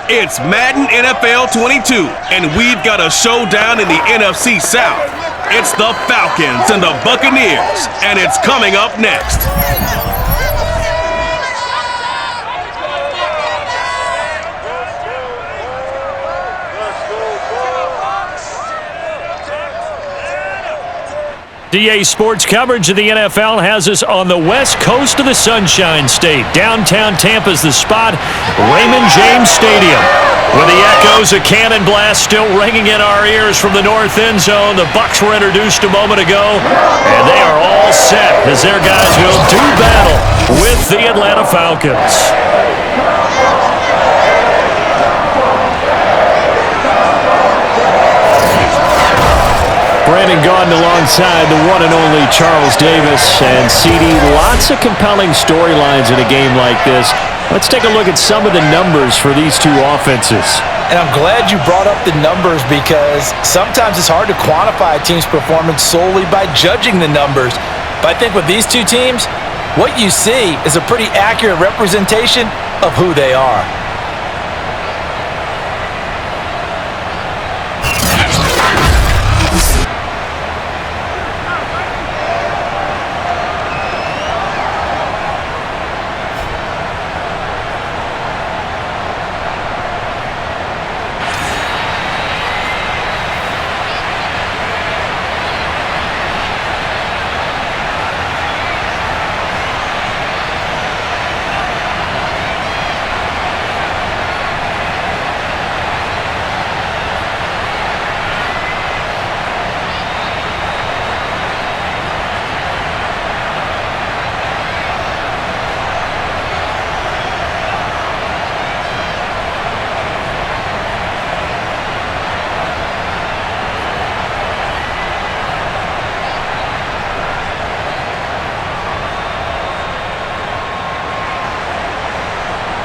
It's Madden NFL 22, and we've got a showdown in the NFC South. It's the Falcons and the Buccaneers, and it's coming up next. DA Sports coverage of the NFL has us on the west coast of the Sunshine State. Downtown Tampa's the spot, Raymond James Stadium. With the echoes of cannon blast still ringing in our ears from the north end zone, the BUCS were introduced a moment ago, and they are all set as their guys will do battle with the Atlanta Falcons. Brandon Gaudin alongside the one and only Charles Davis. And CD, lots of compelling storylines in a game like this. Let's take a look at some of the numbers for these two offenses. And I'm glad you brought up the numbers because sometimes it's hard to quantify a team's performance solely by judging the numbers. But I think with these two teams, what you see is a pretty accurate representation of who they are.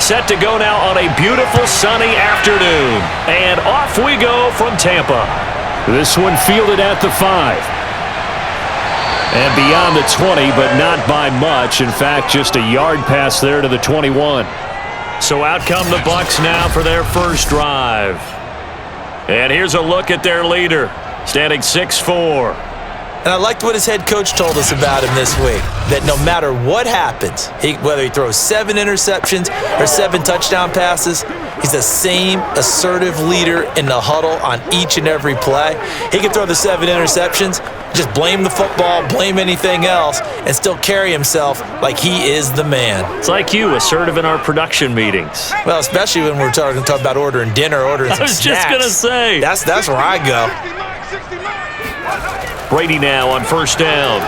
Set to go now on a beautiful sunny afternoon. And off we go from Tampa. This one fielded at the 5. And beyond the 20, but not by much. In fact, just a yard pass there to the 21. So out come the BUCS now for their first drive. And here's a look at their leader, standing 6'4". And I liked what his head coach told us about him this week, that no matter what happens, whether he throws 7 interceptions or 7 touchdown passes, he's the same assertive leader in the huddle on each and every play. He can throw the 7 interceptions, just blame the football, blame anything else, and still carry himself like he is the man. It's like you, assertive in our production meetings. Well, especially when we're talking about ordering dinner, ordering some snacks. I was just going to say. That's where I go. Brady now on first down.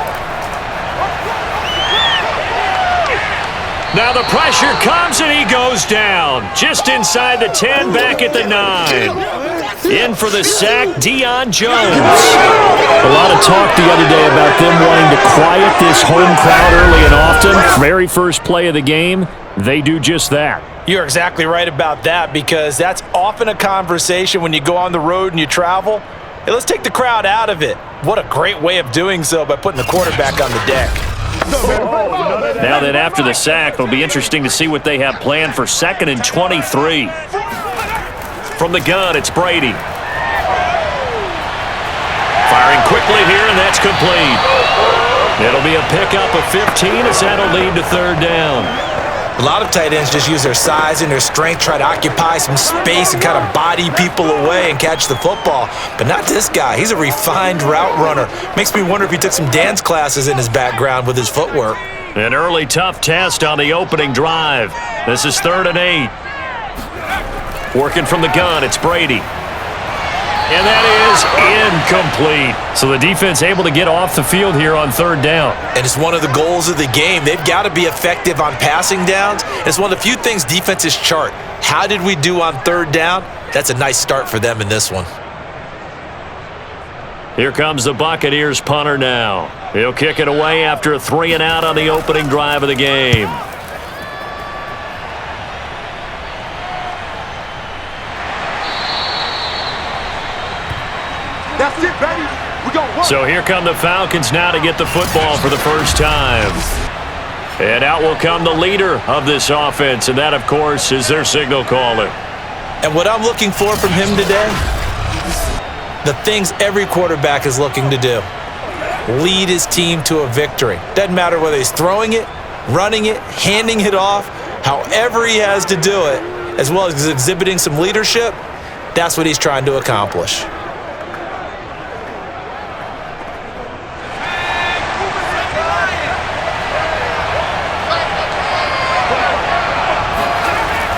Now the pressure comes and he goes down. Just inside the 10, back at the 9. In for the sack, Deion Jones. A lot of talk the other day about them wanting to quiet this home crowd early and often. Very first play of the game, they do just that. You're exactly right about that because that's often a conversation when you go on the road and you travel. Hey, let's take the crowd out of it. What a great way of doing so by putting the quarterback on the deck. Now that after the sack, it'll be interesting to see what they have planned for 2nd and 23. From the gun, it's Brady. Firing quickly here, and that's complete. It'll be a pickup of 15 as that'll lead to 3rd down. A lot of tight ends just use their size and their strength, try to occupy some space and kind of body people away and catch the football. But not this guy. He's a refined route runner. Makes me wonder if he took some dance classes in his background with his footwork. An early tough test on the opening drive. This is 3rd and 8. Working from the gun, it's Brady. And that is incomplete. So the defense able to get off the field here on 3rd down. And it's one of the goals of the game. They've got to be effective on passing downs. It's one of the few things defenses chart. How did we do on 3rd down? That's a nice start for them in this one. Here comes the Buccaneers punter now. He'll kick it away after a 3 and out on the opening drive of the game. That's it, baby. We're going to work. So here come the Falcons now to get the football for the first time. And out will come the leader of this offense, and that, of course, is their signal caller. And what I'm looking for from him today, the things every quarterback is looking to do. Lead his team to a victory. Doesn't matter whether he's throwing it, running it, handing it off, however he has to do it, as well as exhibiting some leadership, that's what he's trying to accomplish.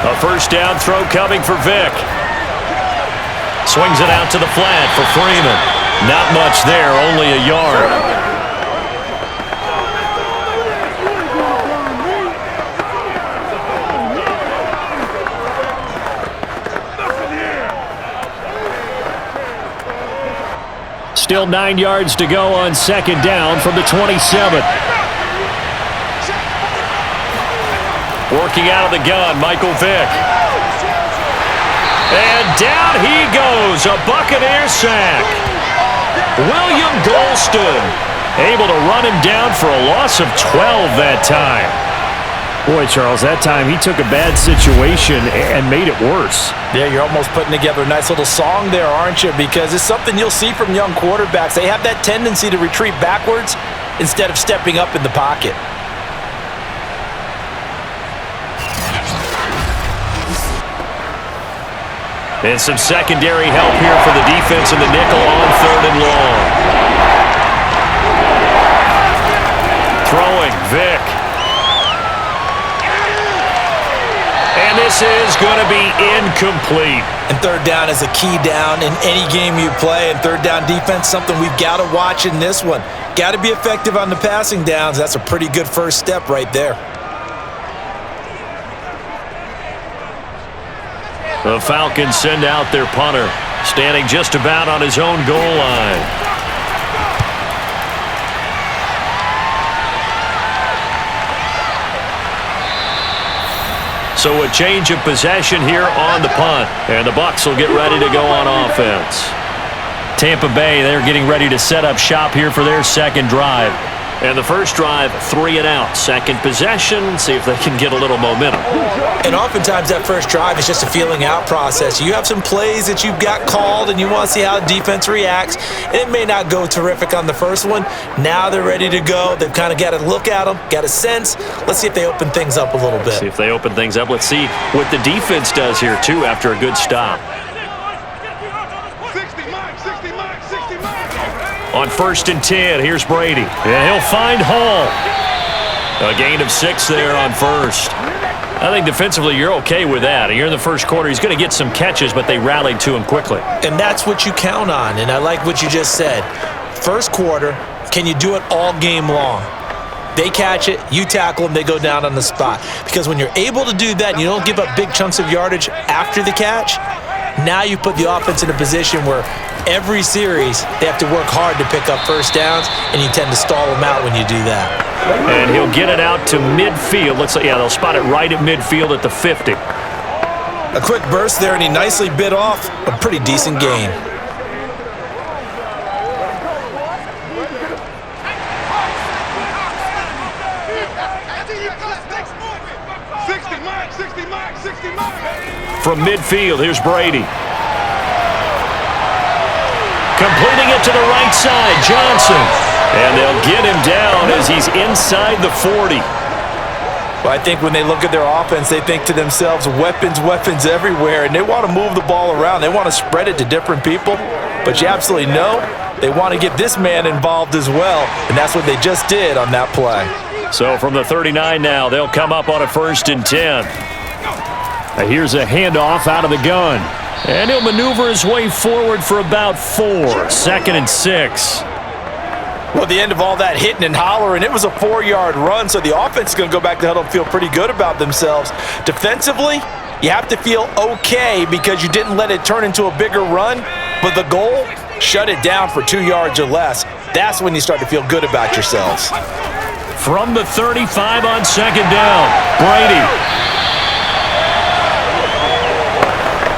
A first down throw coming for Vic. Swings it out to the flat for Freeman. Not much there, only a yard. Still 9 yards to go on second down from the 27. Working out of the gun, Michael Vick. And down he goes, a Buccaneer sack. William Golston able to run him down for a loss of 12 that time. Boy, Charles, that time he took a bad situation and made it worse. Yeah, you're almost putting together a nice little song there, aren't you? Because it's something you'll see from young quarterbacks. They have that tendency to retreat backwards instead of stepping up in the pocket. And some secondary help here for the defense in the nickel on 3rd and long. Throwing, Vic. And this is going to be incomplete. And 3rd down is a key down in any game you play. And 3rd down defense, something we've got to watch in this one. Got to be effective on the passing downs. That's a pretty good first step right there. The Falcons send out their punter, standing just about on his own goal line. So a change of possession here on the punt, and the Bucs will get ready to go on offense. Tampa Bay, they're getting ready to set up shop here for their second drive. And the first drive, 3 and out. Second possession, see if they can get a little momentum. And oftentimes that first drive is just a feeling out process. You have some plays that you've got called and you want to see how the defense reacts. And it may not go terrific on the first one. Now they're ready to go. They've kind of got to look at them, got a sense. Let's see if they open things up a little bit. See if they open things up. Let's see what the defense does here, too, after a good stop. On 1st and 10, here's Brady. And he'll find Hall. A gain of 6 there on 1st. I think defensively you're okay with that. You're in the first quarter. He's going to get some catches, but they rallied to him quickly. And that's what you count on, and I like what you just said. First quarter, can you do it all game long? They catch it, you tackle them, they go down on the spot. Because when you're able to do that and you don't give up big chunks of yardage after the catch, now you put the offense in a position where every series they have to work hard to pick up first downs, and you tend to stall them out when you do that. And he'll get it out to midfield. They'll spot it right at midfield at the 50. A quick burst there, and he nicely bit off a pretty decent gain. From midfield, here's Brady. Completing it to the right side, Johnson. And they'll get him down as he's inside the 40. Well, I think when they look at their offense, they think to themselves, weapons, weapons everywhere, and they want to move the ball around. They want to spread it to different people. But you absolutely know they want to get this man involved as well, and that's what they just did on that play. So from the 39 now, they'll come up on a 1st and 10. Here's a handoff out of the gun. And he'll maneuver his way forward for about 4. 2nd and 6. Well, the end of all that hitting and hollering, it was a 4-yard run, so the offense is going to go back to huddle and feel pretty good about themselves. Defensively, you have to feel okay because you didn't let it turn into a bigger run, but the goal, shut it down for 2 yards or less. That's when you start to feel good about yourselves. From the 35 on 2nd down, Brady.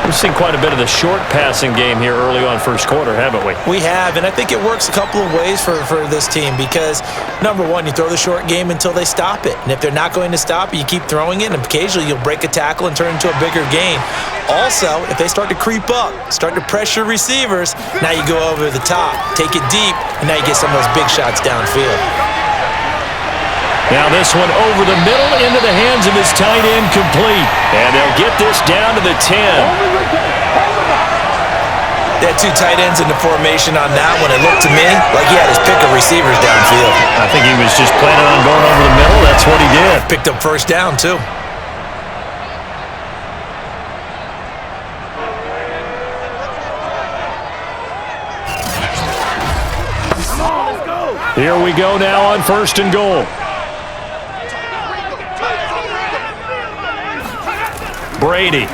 We've seen quite a bit of the short passing game here early on first quarter, haven't we? We have, and I think it works a couple of ways for this team because, number one, you throw the short game until they stop it. And if they're not going to stop it, you keep throwing it, and occasionally you'll break a tackle and turn it into a bigger gain. Also, if they start to creep up, start to pressure receivers, now you go over the top, take it deep, and now you get some of those big shots downfield. Now this one over the middle into the hands of his tight end, complete. And they'll get this down to the 10. They had two tight ends in the formation on that one. It looked to me like he had his pick of receivers downfield. I think he was just planning on going over the middle. That's what he did. Picked up first down, too. Here we go now on 1st and goal. Brady.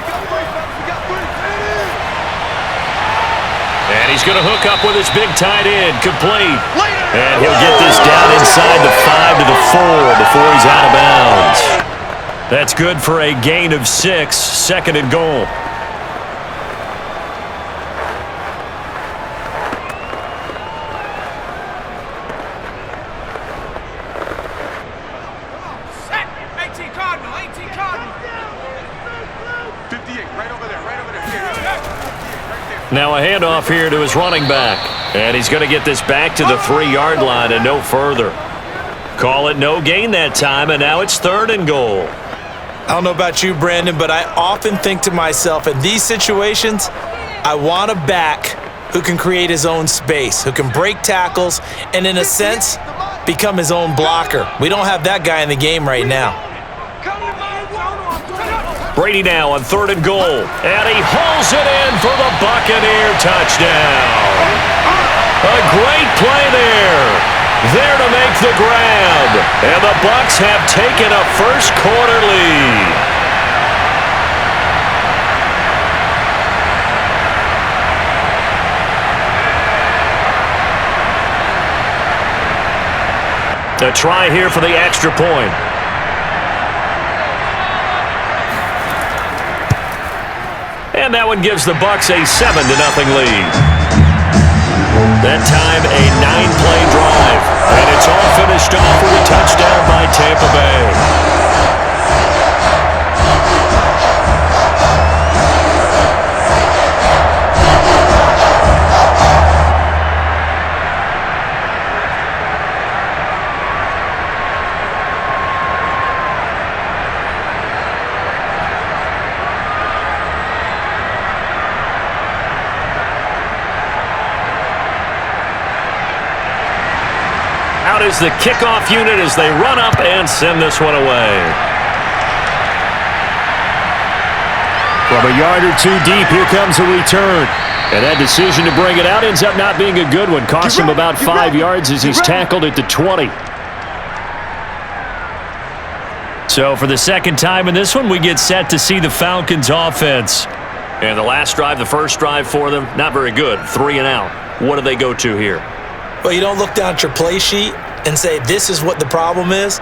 And he's going to hook up with his big tight end, complete. And he'll get this down inside the 5 to the 4 before he's out of bounds. That's good for a gain of 6, 2nd and goal. Now a handoff here to his running back. And he's going to get this back to the 3-yard line and no further. Call it no gain that time, and now it's 3rd and goal. I don't know about you, Brandon, but I often think to myself, in these situations, I want a back who can create his own space, who can break tackles, and in a sense, become his own blocker. We don't have that guy in the game right now. Brady now on 3rd and goal. And he hauls it in for the Buccaneer touchdown. A great play there. There to make the grab. And the Bucs have taken a first-quarter lead. A try here for the extra point. And that one gives the Bucs a 7-0 lead. That time a 9-play drive. And it's all finished off with a touchdown by Tampa Bay. Out is the kickoff unit as they run up and send this one away. From a yard or two deep, here comes a return. And that decision to bring it out ends up not being a good one. Costs him about 5 yards as he's tackled at the 20. So for the second time in this one, we get set to see the Falcons offense. And the last drive, the first drive for them, not very good. 3 and out. What do they go to here? Well, you don't look down at your play sheet and say, this is what the problem is.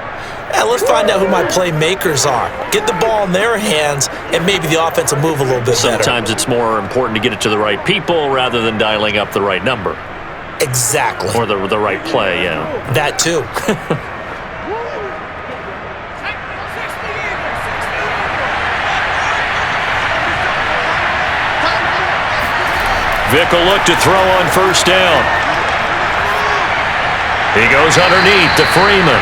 Let's find out who my playmakers are. Get the ball in their hands, and maybe the offense will move a little bit better. Sometimes it's more important to get it to the right people rather than dialing up the right number. Exactly. Or the right play, yeah. That too. Vic will look to throw on first down. He goes underneath to Freeman.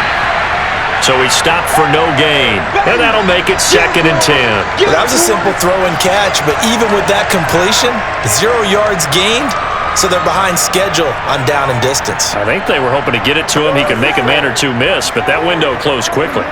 So he stopped for no gain. And that'll make it 2nd and 10. Well, that was a simple throw and catch, but even with that completion, 0 yards gained, so they're behind schedule on down and distance. I think they were hoping to get it to him. He could make a man or two miss, but that window closed quickly.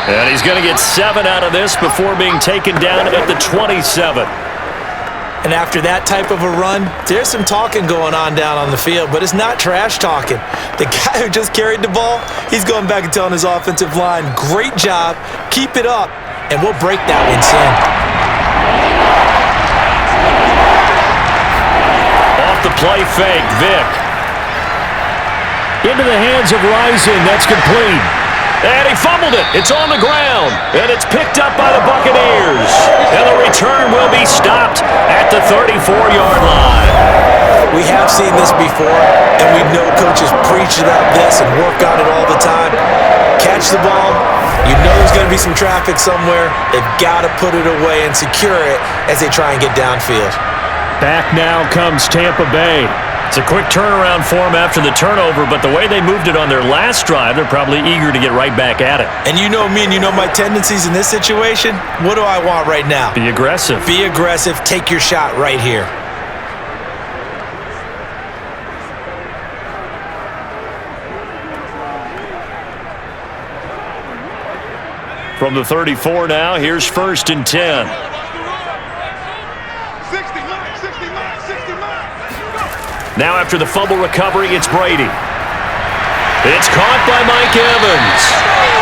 And he's going to get 7 out of this before being taken down at the 27. And after that type of a run, there's some talking going on down on the field, but it's not trash talking. The guy who just carried the ball, he's going back and telling his offensive line, great job, keep it up, and we'll break that one soon. Off the play fake, Vic. Into the hands of Rising, that's complete. And he fumbled it. It's on the ground. And it's picked up by the Buccaneers. And the return will be stopped at the 34-yard line. We have seen this before, and we know coaches preach about this and work on it all the time. Catch the ball. You know there's going to be some traffic somewhere. They've got to put it away and secure it as they try and get downfield. Back now comes Tampa Bay. It's a quick turnaround for them after the turnover, but the way they moved it on their last drive, they're probably eager to get right back at it. And you know me and you know my tendencies in this situation. What do I want right now? Be aggressive. Be aggressive. Take your shot right here. From the 34 now, here's 1st and 10. 60 miles. Now after the fumble recovery, it's Brady. It's caught by Mike Evans.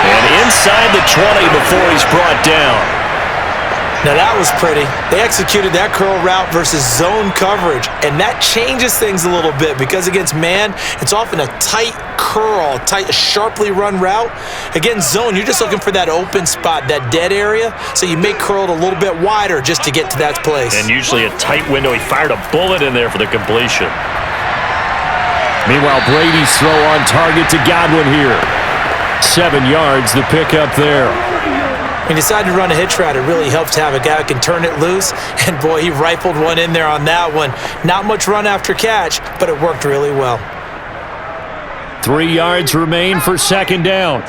And inside the 20 before he's brought down. Now that was pretty. They executed that curl route versus zone coverage, and that changes things a little bit because against man, it's often a tight curl, sharply run route. Against zone, you're just looking for that open spot, that dead area, so you may curl it a little bit wider just to get to that place. And usually a tight window. He fired a bullet in there for the completion. Meanwhile, Brady's throw on target to Godwin here. 7 yards, the pickup there. When you decide to run a hitch route, it really helps to have a guy who can turn it loose. And boy, he rifled one in there on that one. Not much run after catch, but it worked really well. 3 yards remain for 2nd down.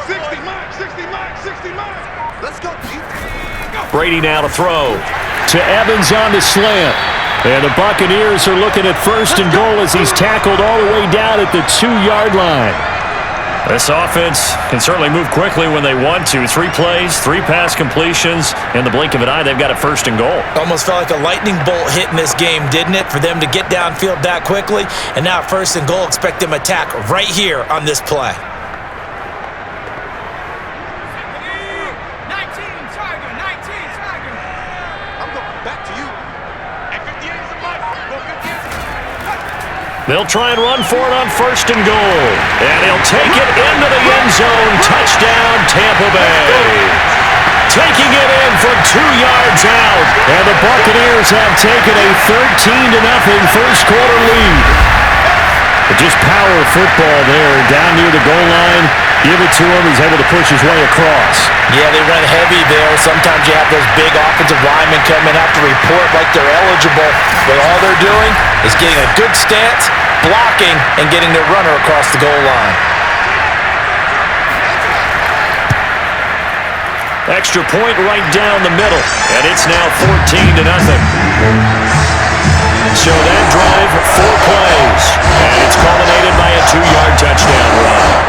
60 miles. Let's go. Brady now to throw. To Evans on the slant. And the Buccaneers are looking at 1st and goal as he's tackled all the way down at the 2-yard line. This offense can certainly move quickly when they want to. 3 plays, 3 pass completions. In the blink of an eye, they've got it 1st and goal. Almost felt like a lightning bolt hit in this game, didn't it? For them to get downfield that quickly. And now 1st and goal, expect them to attack right here on this play. 19 Tiger. I'm going back to you. And 58 is a month. They'll try and run for it on 1st and goal. And he'll take it into the end zone. Touchdown, Tampa Bay. Taking it in from 2 yards out. And the Buccaneers have taken a 13-0 first quarter lead. But just power football there. Down near the goal line. Give it to him. He's able to push his way across. Yeah, they run heavy there. Sometimes you have those big offensive linemen come and have to report like they're eligible. But all they're doing is getting a good stance, blocking, and getting their runner across the goal line. Extra point right down the middle. And it's now 14-0. So that drive, 4 plays. And it's culminated by a 2-yard touchdown run.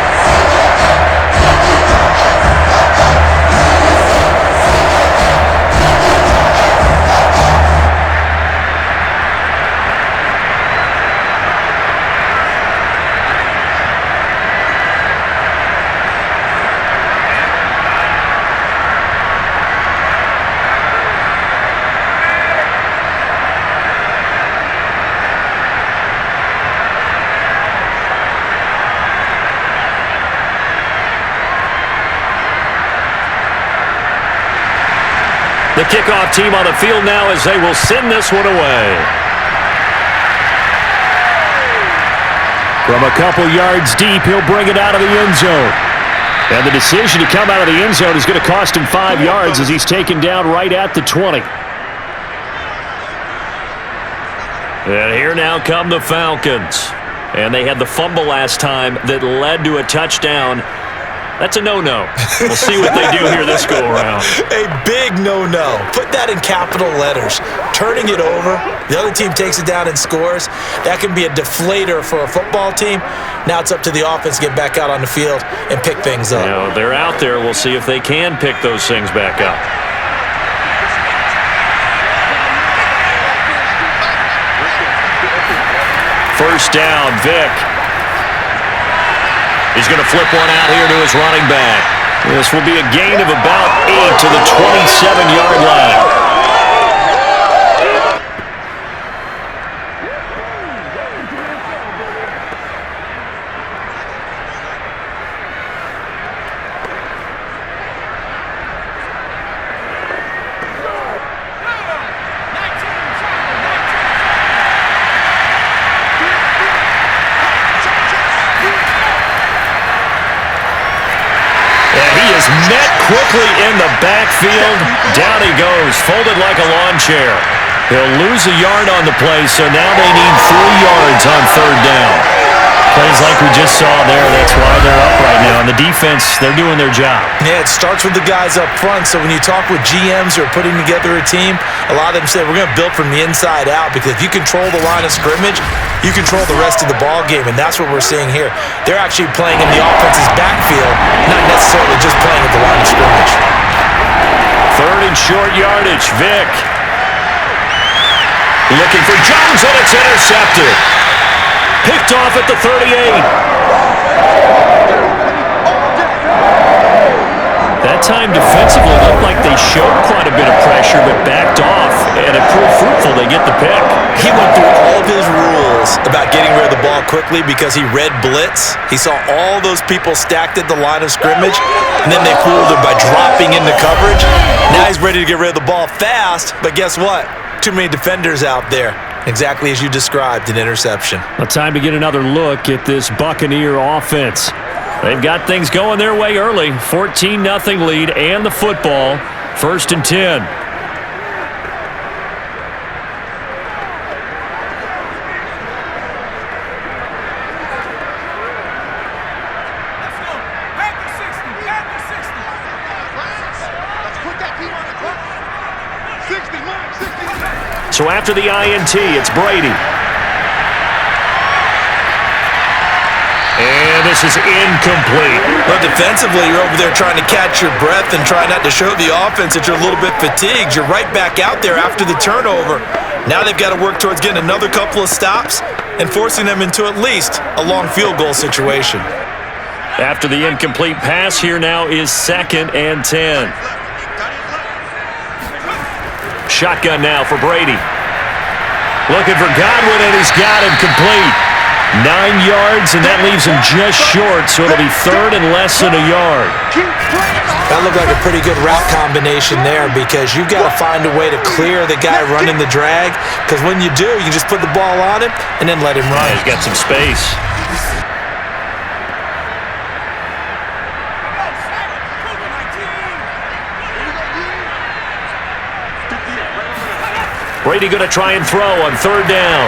The kickoff team on the field now as they will send this one away. From a couple yards deep, he'll bring it out of the end zone. And the decision to come out of the end zone is going to cost him 5 yards as he's taken down right at the 20. And here now come the Falcons. And they had the fumble last time that led to a touchdown. That's a no-no. We'll see what they do here this go-around. A big no-no. Put that in capital letters. Turning it over, the other team takes it down and scores. That can be a deflator for a football team. Now it's up to the offense to get back out on the field and pick things up. Now, they're out there. We'll see if they can pick those things back up. First down, Vic. He's going to flip one out here to his running back. This will be a gain of about 8 to the 27-yard line. is met quickly in the backfield. Down he goes, folded like a lawn chair. He'll lose a yard on the play, so now they need 3 yards on third down. Plays like we just saw there, that's why they're up right now. And the defense, they're doing their job. Yeah, it starts with the guys up front. So when you talk with GMs who are putting together a team, a lot of them say we're going to build from the inside out, because if you control the line of scrimmage, you control the rest of the ball game, and that's what we're seeing here. They're actually playing in the offense's backfield, not necessarily just playing at the line of scrimmage. Third and short yardage, Vick. Looking for Jones, and it's intercepted. Picked off at the 38. That time defensively looked like they showed quite a bit of pressure, but backed off, and it proved fruitful. They get the pick. He went through all of his rules about getting rid of the ball quickly because he read blitz. He saw all those people stacked at the line of scrimmage, and then they fooled him by dropping into coverage. Now he's ready to get rid of the ball fast, but guess what? Too many defenders out there. Exactly as you described, an interception. Well, time to get another look at this Buccaneer offense. They've got things going their way early. 14-0 lead and the football. 1st and 10. So after the INT, it's Brady. And this is incomplete. But defensively, you're over there trying to catch your breath and try not to show the offense that you're a little bit fatigued. You're right back out there after the turnover. Now they've got to work towards getting another couple of stops and forcing them into at least a long field goal situation. After the incomplete pass, here now is 2nd and 10. Shotgun now for Brady. Looking for Godwin, and he's got him complete. 9 yards, and that leaves him just short, so it'll be 3rd and less than a yard. That looked like a pretty good route combination there, because you've got to find a way to clear the guy running the drag, because when you do, you just put the ball on him and then let him run. He's got some space. Brady going to try and throw on 3rd down.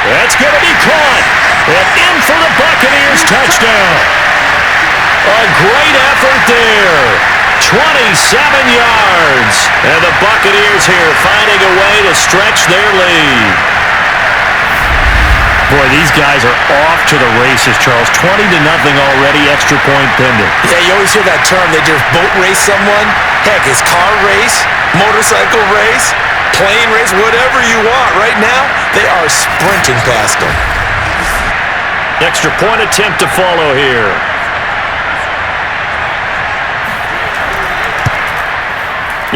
That's going to be caught. And in for the Buccaneers touchdown. A great effort there. 27 yards. And the Buccaneers here finding a way to stretch their lead. Boy, these guys are off to the races, Charles. 20-0 already, extra point pending. Yeah, you always hear that term. They just boat race someone. Heck, it's car race, motorcycle race, plane race, whatever you want. Right now, they are sprinting past them. Extra point attempt to follow here.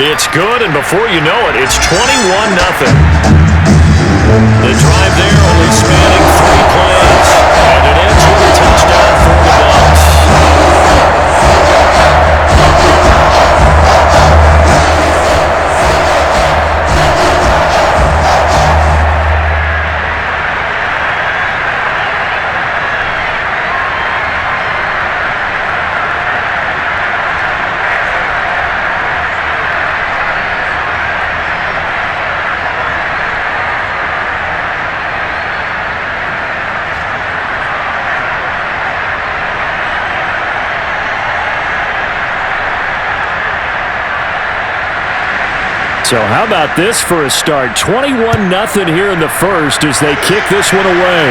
It's good, and before you know it, it's 21-0. The drive there only spanning 3 plays, and it ends with a touchdown for the Bucs. So how about this for a start? 21-0 here in the first as they kick this one away.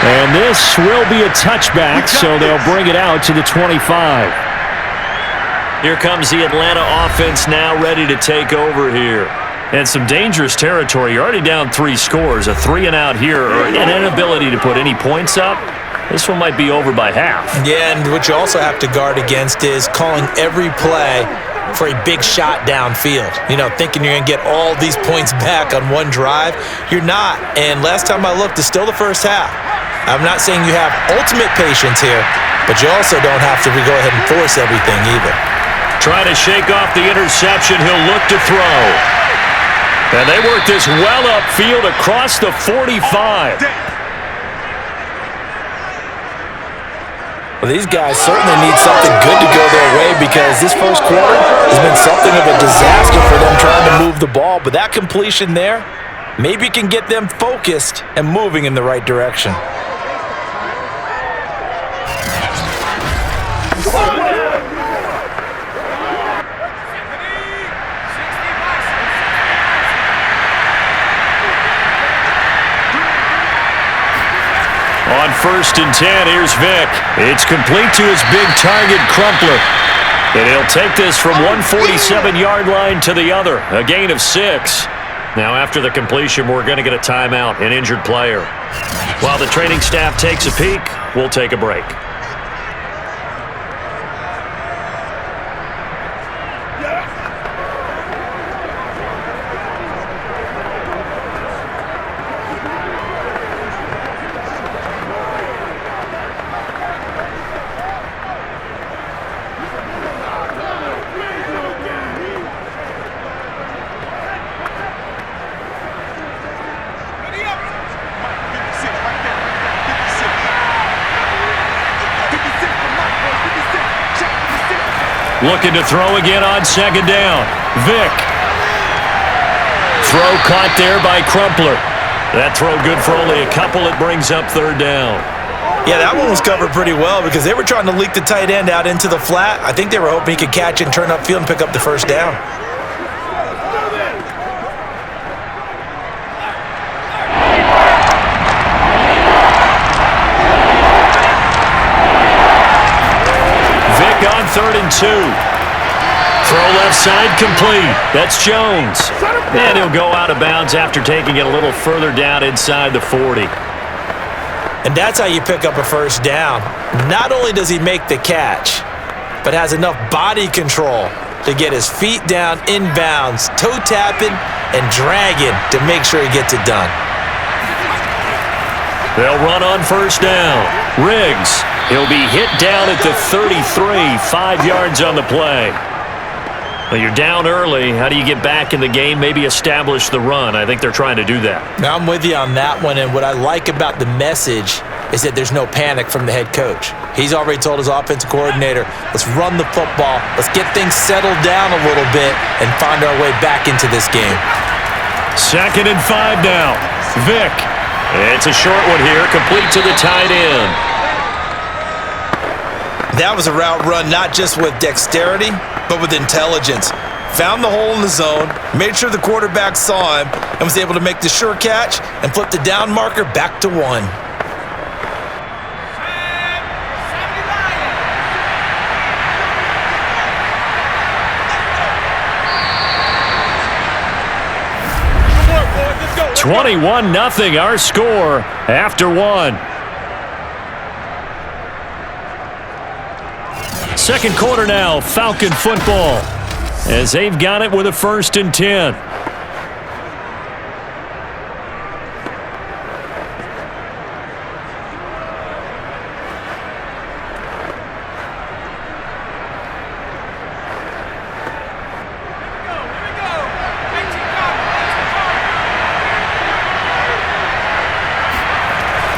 And this will be a touchback, so they'll bring it out to the 25. Here comes the Atlanta offense now ready to take over here. And some dangerous territory. You're already down 3 scores. A 3-and-out here, or an inability to put any points up. This one might be over by half. Yeah, and what you also have to guard against is calling every play for a big shot downfield. You know, thinking you're going to get all these points back on one drive. You're not. And last time I looked, it's still the first half. I'm not saying you have ultimate patience here, but you also don't have to go ahead and force everything either. Trying to shake off the interception. He'll look to throw. And they work this well upfield across the 45. Well, these guys certainly need something good to go their way because this first quarter has been something of a disaster for them trying to move the ball. But that completion there maybe can get them focused and moving in the right direction. On 1st and 10, here's Vic. It's complete to his big target, Crumpler. And he'll take this from 147-yard line to the other, a gain of 6. Now, after the completion, we're going to get a timeout, an injured player. While the training staff takes a peek, we'll take a break. Looking to throw again on 2nd down. Vic. Throw caught there by Crumpler. That throw good for only a couple. It brings up 3rd down. Yeah, that one was covered pretty well because they were trying to leak the tight end out into the flat. I think they were hoping he could catch it and turn upfield and pick up the 1st down. On 3rd and 2. Throw left side complete. That's Jones. And he'll go out of bounds after taking it a little further down inside the 40. And that's how you pick up a 1st down. Not only does he make the catch, but has enough body control to get his feet down inbounds, toe tapping and dragging to make sure he gets it done. They'll run on 1st down. Riggs. He'll be hit down at the 33, 5 yards on the play. Well, you're down early. How do you get back in the game, maybe establish the run? I think they're trying to do that. Now, I'm with you on that one, and what I like about the message is that there's no panic from the head coach. He's already told his offensive coordinator, let's run the football, let's get things settled down a little bit and find our way back into this game. 2nd and 5 now. Vic. It's a short one here, complete to the tight end. That was a route run not just with dexterity, but with intelligence. Found the hole in the zone, made sure the quarterback saw him, and was able to make the sure catch and flip the down marker back to 1. Let's go. 21-0 our score after 1. 2nd quarter now, Falcon football, as they've got it with a 1st and 10.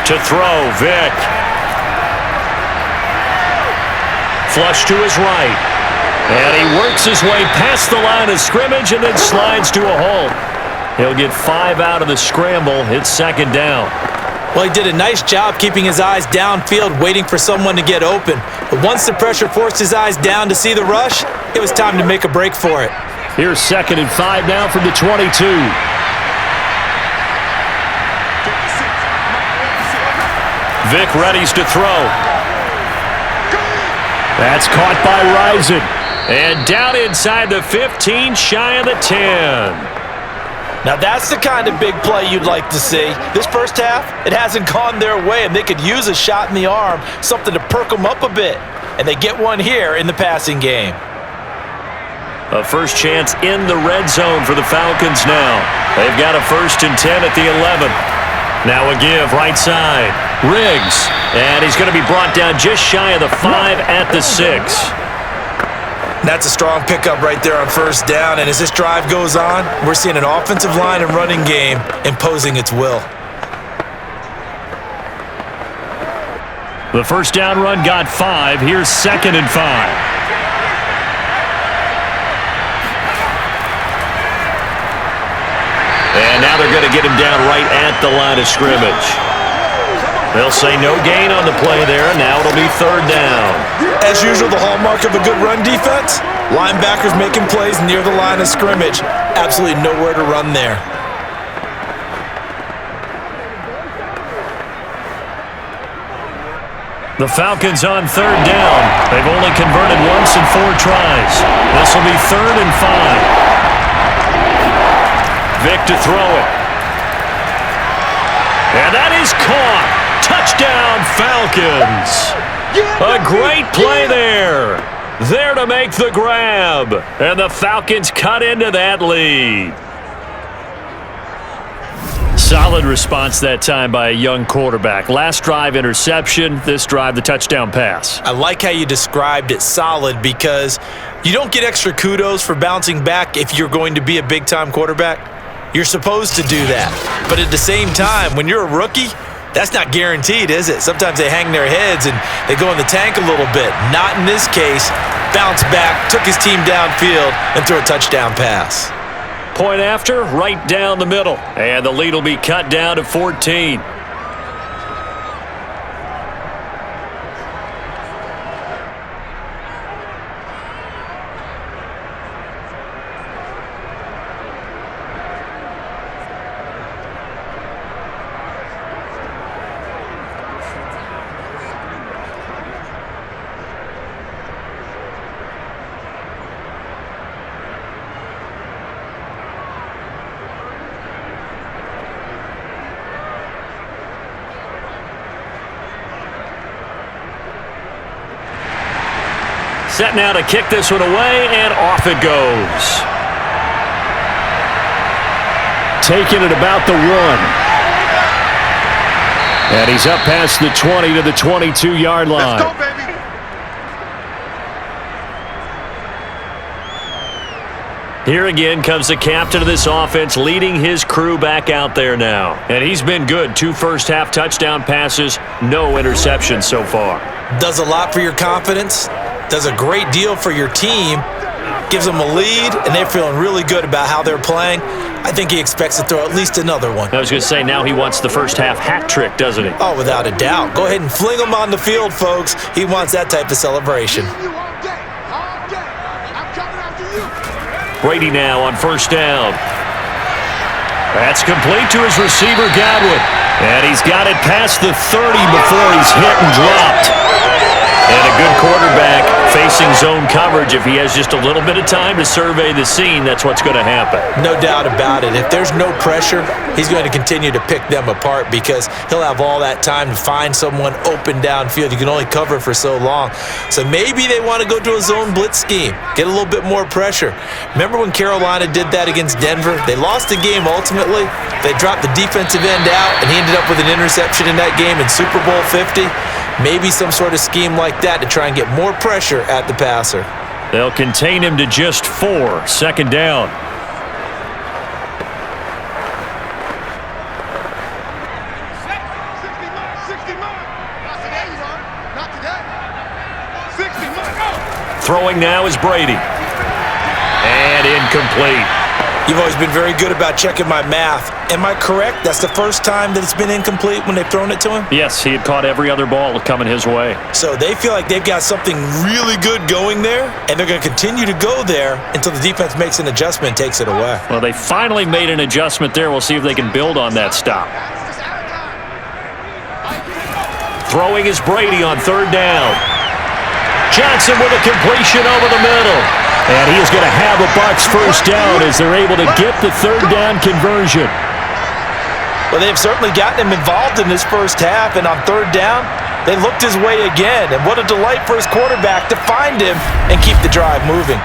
To throw, Vic. Flush to his right. And he works his way past the line of scrimmage and then slides to a halt. He'll get 5 out of the scramble. It's 2nd down. Well, he did a nice job keeping his eyes downfield, waiting for someone to get open. But once the pressure forced his eyes down to see the rush, it was time to make a break for it. Here's 2nd and 5 now from the 22. Vic readies to throw. That's caught by Rison. And down inside the 15, shy of the 10. Now that's the kind of big play you'd like to see. This first half, it hasn't gone their way, and they could use a shot in the arm, something to perk them up a bit. And they get one here in the passing game. A first chance in the red zone for the Falcons now. They've got a 1st and 10 at the 11. Now a give right side. Riggs. And he's going to be brought down just shy of the 5 at the 6. That's a strong pickup right there on 1st down. And as this drive goes on, we're seeing an offensive line and running game imposing its will. The first down run got 5. Here's 2nd and 5. And now they're going to get him down right at the line of scrimmage. They'll say no gain on the play there, and now it'll be 3rd down. As usual, the hallmark of a good run defense, linebackers making plays near the line of scrimmage. Absolutely nowhere to run there. The Falcons on 3rd down. They've only converted once in 4 tries. This will be 3rd and 5. Vic to throw it. And that is caught. Touchdown, Falcons. A great play there. There to make the grab. And the Falcons cut into that lead. Solid response that time by a young quarterback. Last drive, interception. This drive, the touchdown pass. I like how you described it solid because you don't get extra kudos for bouncing back if you're going to be a big-time quarterback. You're supposed to do that. But at the same time, when you're a rookie, that's not guaranteed, is it? Sometimes they hang their heads and they go in the tank a little bit. Not in this case. Bounced back, took his team downfield, and threw a touchdown pass. Point after, right down the middle. And the lead will be cut down to 14. Set now to kick this one away, and off it goes. Taking it about the 1. And he's up past the 20 to the 22-yard line. Let's go, baby. Here again comes the captain of this offense, leading his crew back out there now. And he's been good. 2 first-half touchdown passes, no interceptions so far. Does a lot for your confidence. Does a great deal for your team. Gives them a lead, and they're feeling really good about how they're playing. I think he expects to throw at least another one. I was going to say, now he wants the first-half hat trick, doesn't he? Oh, without a doubt. Go ahead and fling him on the field, folks. He wants that type of celebration. You all day. All day. I'm coming after you. Brady now on 1st down. That's complete to his receiver, Godwin. And he's got it past the 30 before he's hit and dropped. And a good quarterback facing zone coverage. If he has just a little bit of time to survey the scene, that's what's going to happen. No doubt about it. If there's no pressure, he's going to continue to pick them apart because he'll have all that time to find someone open downfield. You can only cover for so long. So maybe they want to go to a zone blitz scheme, get a little bit more pressure. Remember when Carolina did that against Denver? They lost the game ultimately. They dropped the defensive end out, and he ended up with an interception in that game in Super Bowl 50. Maybe some sort of scheme like that to try and get more pressure at the passer. They'll contain him to just 4. 2nd down. 60 miles. Not today, you are. Not today. 60 miles. Throwing now is Brady. And incomplete. You've always been very good about checking my math. Am I correct? That's the first time that it's been incomplete when they've thrown it to him? Yes, he had caught every other ball coming his way. So they feel like they've got something really good going there, and they're going to continue to go there until the defense makes an adjustment and takes it away. Well, they finally made an adjustment there. We'll see if they can build on that stop. Throwing is Brady on 3rd down. Johnson with a completion over the middle. And he is going to have a Bucs first down as they're able to get the 3rd down conversion. Well, they've certainly gotten him involved in this first half, and on 3rd down, they looked his way again. And what a delight for his quarterback to find him and keep the drive moving.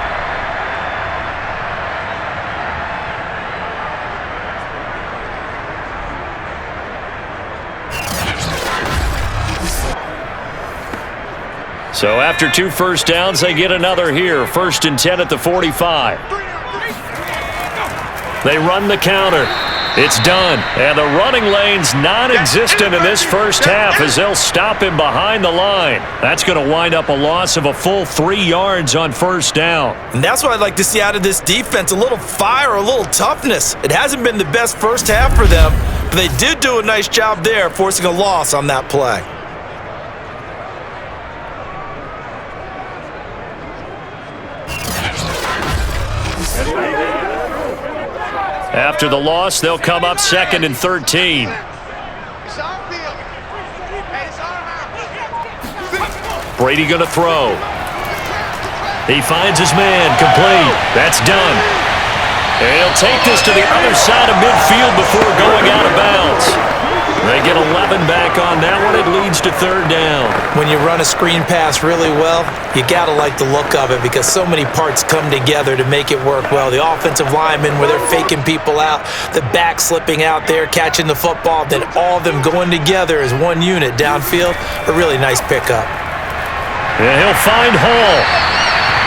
So after 2 first downs, they get another here. 1st and 10 at the 45. They run the counter. It's done. And the running lane's non-existent in this first half as they'll stop him behind the line. That's going to wind up a loss of a full 3 yards on first down. And that's what I'd like to see out of this defense, a little fire, a little toughness. It hasn't been the best first half for them, but they did do a nice job there forcing a loss on that play. After the loss, they'll come up 2nd and 13. Brady going to throw. He finds his man, complete. That's done. And he'll take this to the other side of midfield before going out of bounds. They get 11 back on that one. It leads to 3rd down. When you run a screen pass really well, you got to like the look of it because so many parts come together to make it work well. The offensive linemen where they're faking people out, the back slipping out there, catching the football, then all of them going together as one unit downfield. A really nice pickup. And he'll find Hall.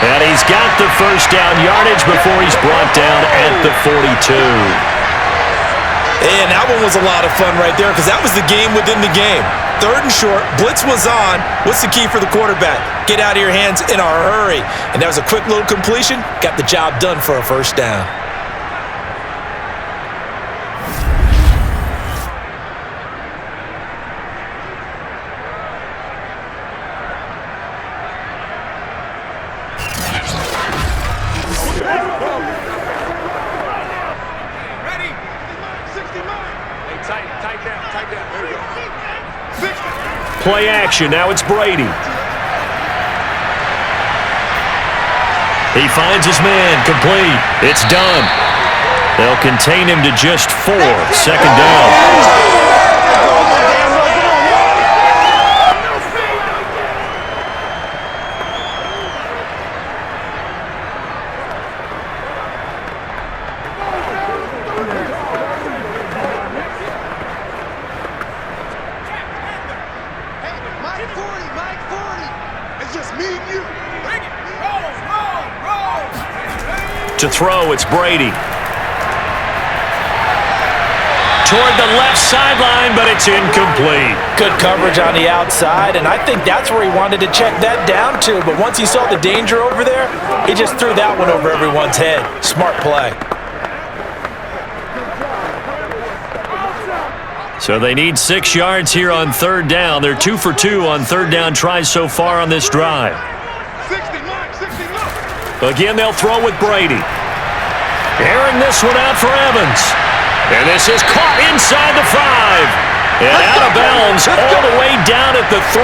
And he's got the first down yardage before he's brought down at the 42. And that one was a lot of fun right there because that was the game within the game. 3rd and short, blitz was on. What's the key for the quarterback? Get out of your hands in a hurry. And that was a quick little completion. Got the job done for a first down. Play action. Now it's Brady. He finds his man, complete. It's done. They'll contain him to just 4. 2nd down. To throw, it's Brady. Toward the left sideline, but it's incomplete. Good coverage on the outside, and I think that's where he wanted to check that down to. But once he saw the danger over there, he just threw that one over everyone's head. Smart play. So they need 6 yards here on 3rd down. They're 2 for 2 on 3rd down tries so far on this drive. Again, they'll throw with Brady. Airing this one out for Evans. And this is caught inside the 5. And out of bounds all the way down at the 3.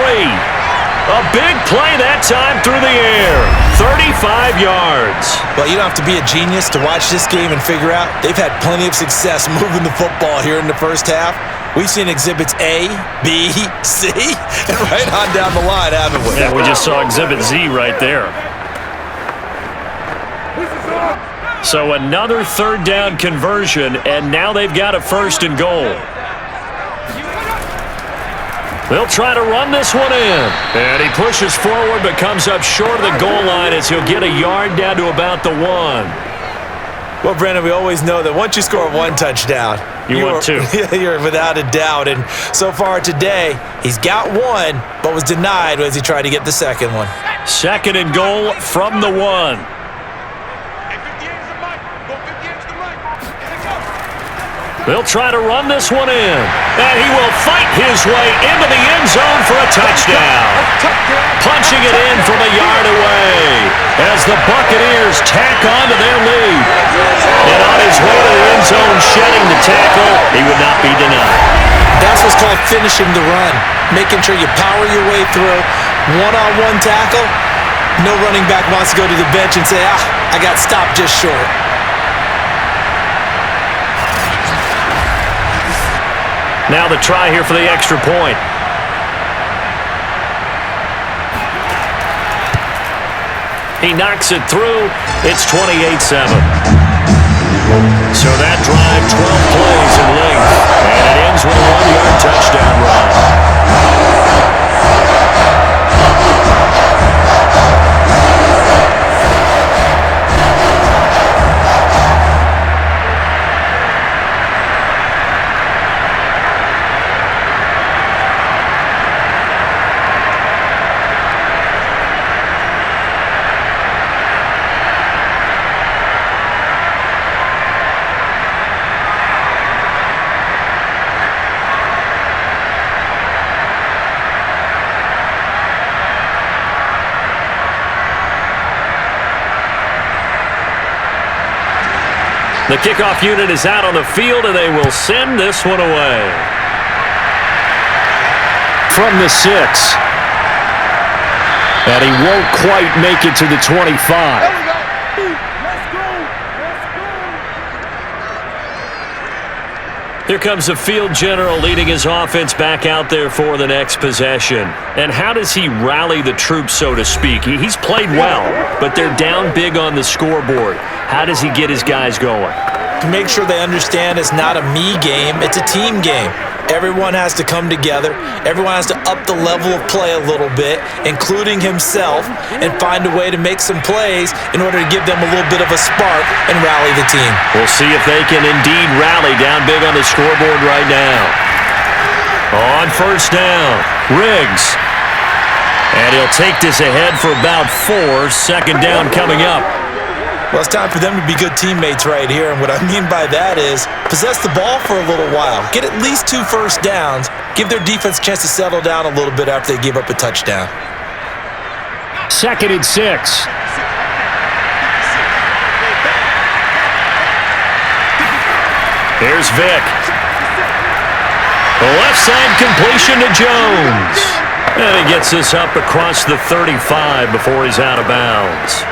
A big play that time through the air. 35 yards. Well, you don't have to be a genius to watch this game and figure out they've had plenty of success moving the football here in the first half. We've seen exhibits A, B, C, and right on down the line, haven't we? Yeah, we just saw exhibit Z right there. So another 3rd down conversion, and now they've got a 1st and goal. They'll try to run this one in. And he pushes forward but comes up short of the goal line as he'll get a yard down to about the 1. Well, Brandon, we always know that once you score 1 touchdown, you want 2. You're without a doubt. And so far today, he's got 1, but was denied as he tried to get the 2nd one. 2nd and goal from the 1. They'll try to run this one in. And he will fight his way into the end zone for a touchdown. Punching it in from a yard away as the Buccaneers tack on to their lead. And on his way to the end zone, shedding the tackle, he would not be denied. That's what's called finishing the run. Making sure you power your way through. One-on-one tackle. No running back wants to go to the bench and say, I got stopped just short. Now the try here for the extra point. He knocks it through. It's 28-7. So that drive, 12 plays in length. And it ends with a 1-yard touchdown run. The kickoff unit is out on the field, and they will send this one away. From the 6. And he won't quite make it to the 25. Here comes the field general leading his offense back out there for the next possession. And how does he rally the troops, so to speak? He's played well, but they're down big on the scoreboard. How does he get his guys going? To make sure they understand it's not a me game, it's a team game. Everyone has to come together. Everyone has to up the level of play a little bit, including himself, and find a way to make some plays in order to give them a little bit of a spark and rally the team. We'll see if they can indeed rally down big on the scoreboard right now. On first down, Riggs. And he'll take this ahead for about 4. Second down coming up. Well, it's time for them to be good teammates right here, and what I mean by that is possess the ball for a little while, get at least 2 first downs, give their defense a chance to settle down a little bit after they give up a touchdown. 2nd and 6. Here's Vic. The left side completion to Jones. And he gets this up across the 35 before he's out of bounds.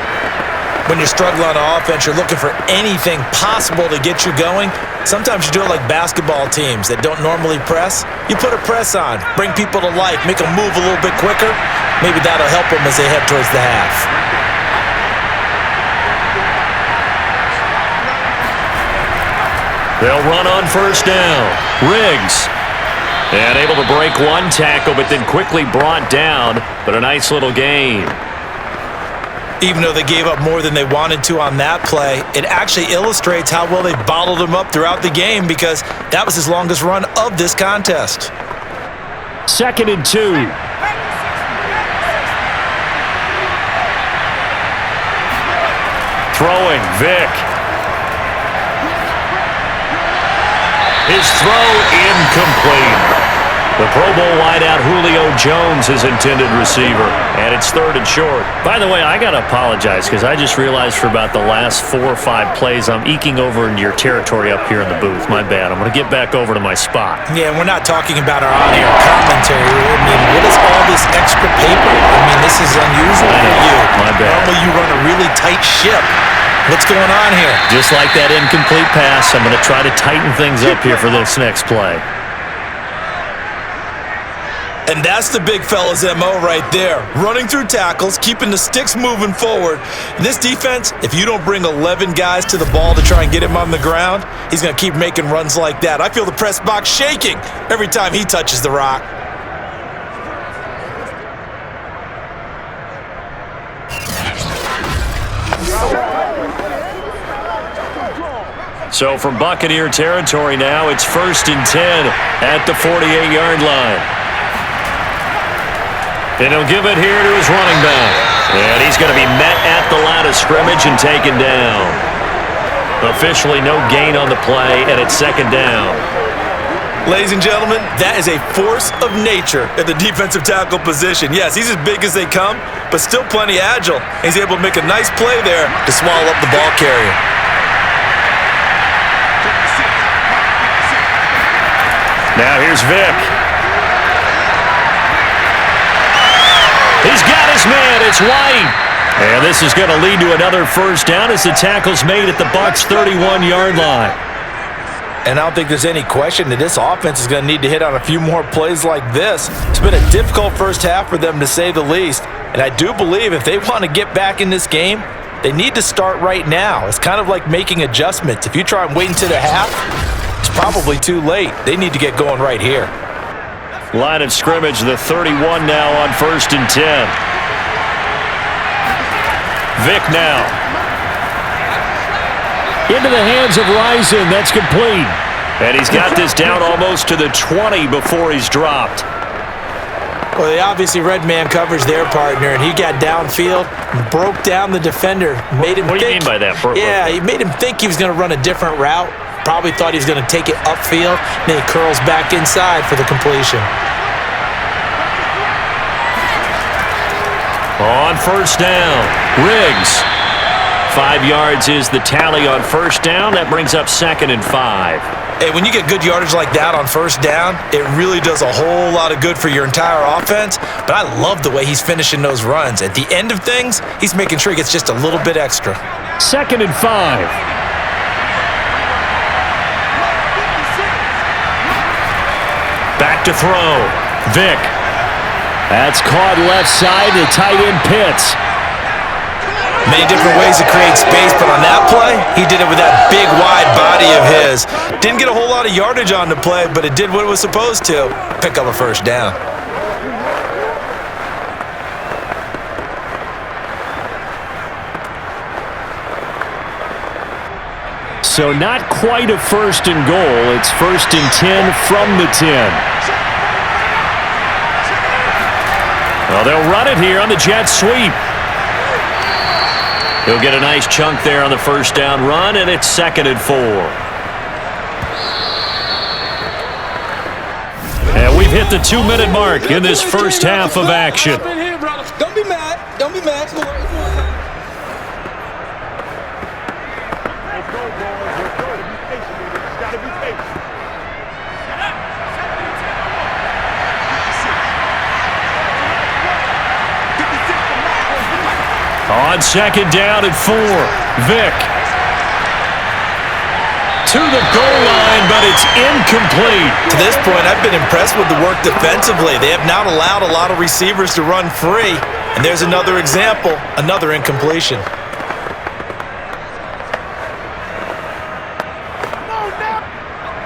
When you're struggling on offense, you're looking for anything possible to get you going. Sometimes you do it like basketball teams that don't normally press. You put a press on, bring people to life, make them move a little bit quicker. Maybe that'll help them as they head towards the half. They'll run on first down. Riggs. And able to break one tackle, but then quickly brought down. But a nice little gain. Even though they gave up more than they wanted to on that play, it actually illustrates how well they bottled him up throughout the game because that was his longest run of this contest. 2nd and 2. Throwing, Vic. His throw incomplete. The Pro Bowl wideout Julio Jones is intended receiver, and it's 3rd and short. By the way, I got to apologize because I just realized for about the last 4 or 5 plays, I'm eking over into your territory up here in the booth. My bad. I'm going to get back over to my spot. Yeah, and we're not talking about our on-air commentary. I mean, what is all this extra paper? I mean, this is unusual for you. My bad. Normally you run a really tight ship. What's going on here? Just like that incomplete pass, I'm going to try to tighten things up here for this next play. And that's the big fella's MO right there. Running through tackles, keeping the sticks moving forward. This defense, if you don't bring 11 guys to the ball to try and get him on the ground, he's going to keep making runs like that. I feel the press box shaking every time he touches the rock. So from Buccaneer territory now, it's 1st and 10 at the 48-yard line. And he'll give it here to his running back. And he's going to be met at the line of scrimmage and taken down. Officially no gain on the play, and it's 2nd down. Ladies and gentlemen, that is a force of nature at the defensive tackle position. Yes, he's as big as they come, but still plenty agile. He's able to make a nice play there to swallow up the ball carrier. Now here's Vic. He's got his man. It's White. And this is going to lead to another first down as the tackle's made at the Bucs' 31-yard line. And I don't think there's any question that this offense is going to need to hit on a few more plays like this. It's been a difficult first half for them, to say the least. And I do believe if they want to get back in this game, they need to start right now. It's kind of like making adjustments. If you try and wait until the half, it's probably too late. They need to get going right here. Line of scrimmage, the 31 now on 1st and 10. Vic now. Into the hands of Rison. That's complete. And he's got this down almost to the 20 before he's dropped. Well, they obviously read man coverage their partner, and he got downfield, broke down the defender, made him What do you think, mean by that? Yeah, he made him think he was going to run a different route. Probably thought he was going to take it upfield, then he curls back inside for the completion. On first down, Riggs 5 yards is the tally on first down. That brings up 2nd and 5. Hey, when you get good yardage like that on first down, it really does a whole lot of good for your entire offense. But I love the way he's finishing those runs. At the end of things, he's making sure he gets just a little bit extra. 2nd and 5. Back to throw. Vic. That's caught left side to tight end Pitts. Many different ways to create space, but on that play, he did it with that big, wide body of his. Didn't get a whole lot of yardage on the play, but it did what it was supposed to. Pick up a first down. So not quite a 1st and goal. It's 1st and 10 from the 10. Well, they'll run it here on the jet sweep. He'll get a nice chunk there on the first down run, and it's 2nd and 4. And we've hit the 2-minute mark in this first half of action. Don't be mad. Don't be mad. On 2nd down and 4, Vic. To the goal line, but it's incomplete. To this point, I've been impressed with the work defensively. They have not allowed a lot of receivers to run free. And there's another example, another incompletion.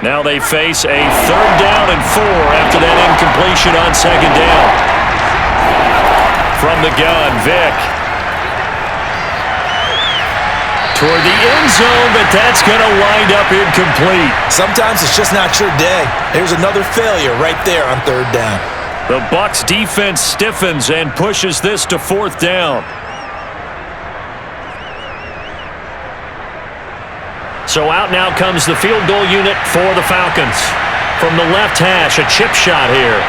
Now they face a 3rd down and 4 after that incompletion on 2nd down. From the gun, Vic. Toward the end zone, but that's going to wind up incomplete. Sometimes it's just not your day. There's another failure right there on 3rd down. The Bucs defense stiffens and pushes this to 4th down. So out now comes the field goal unit for the Falcons. From the left hash, a chip shot here.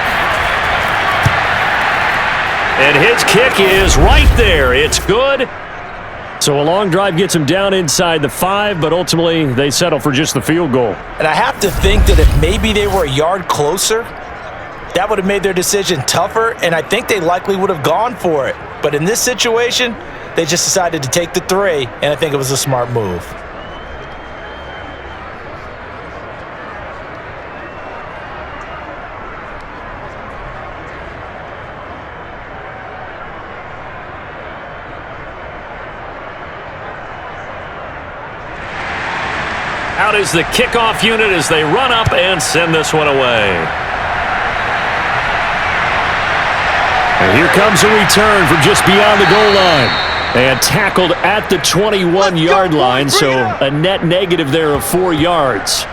And his kick is right there. It's good. So a long drive gets him down inside the 5, but ultimately they settle for just the field goal. And I have to think that if maybe they were a yard closer, that would have made their decision tougher, and I think they likely would have gone for it. But in this situation, they just decided to take the 3, and I think it was a smart move. Out is the kickoff unit as they run up and send this one away. And here comes a return from just beyond the goal line. And tackled at the 21-yard line, so a net negative there of 4 yards.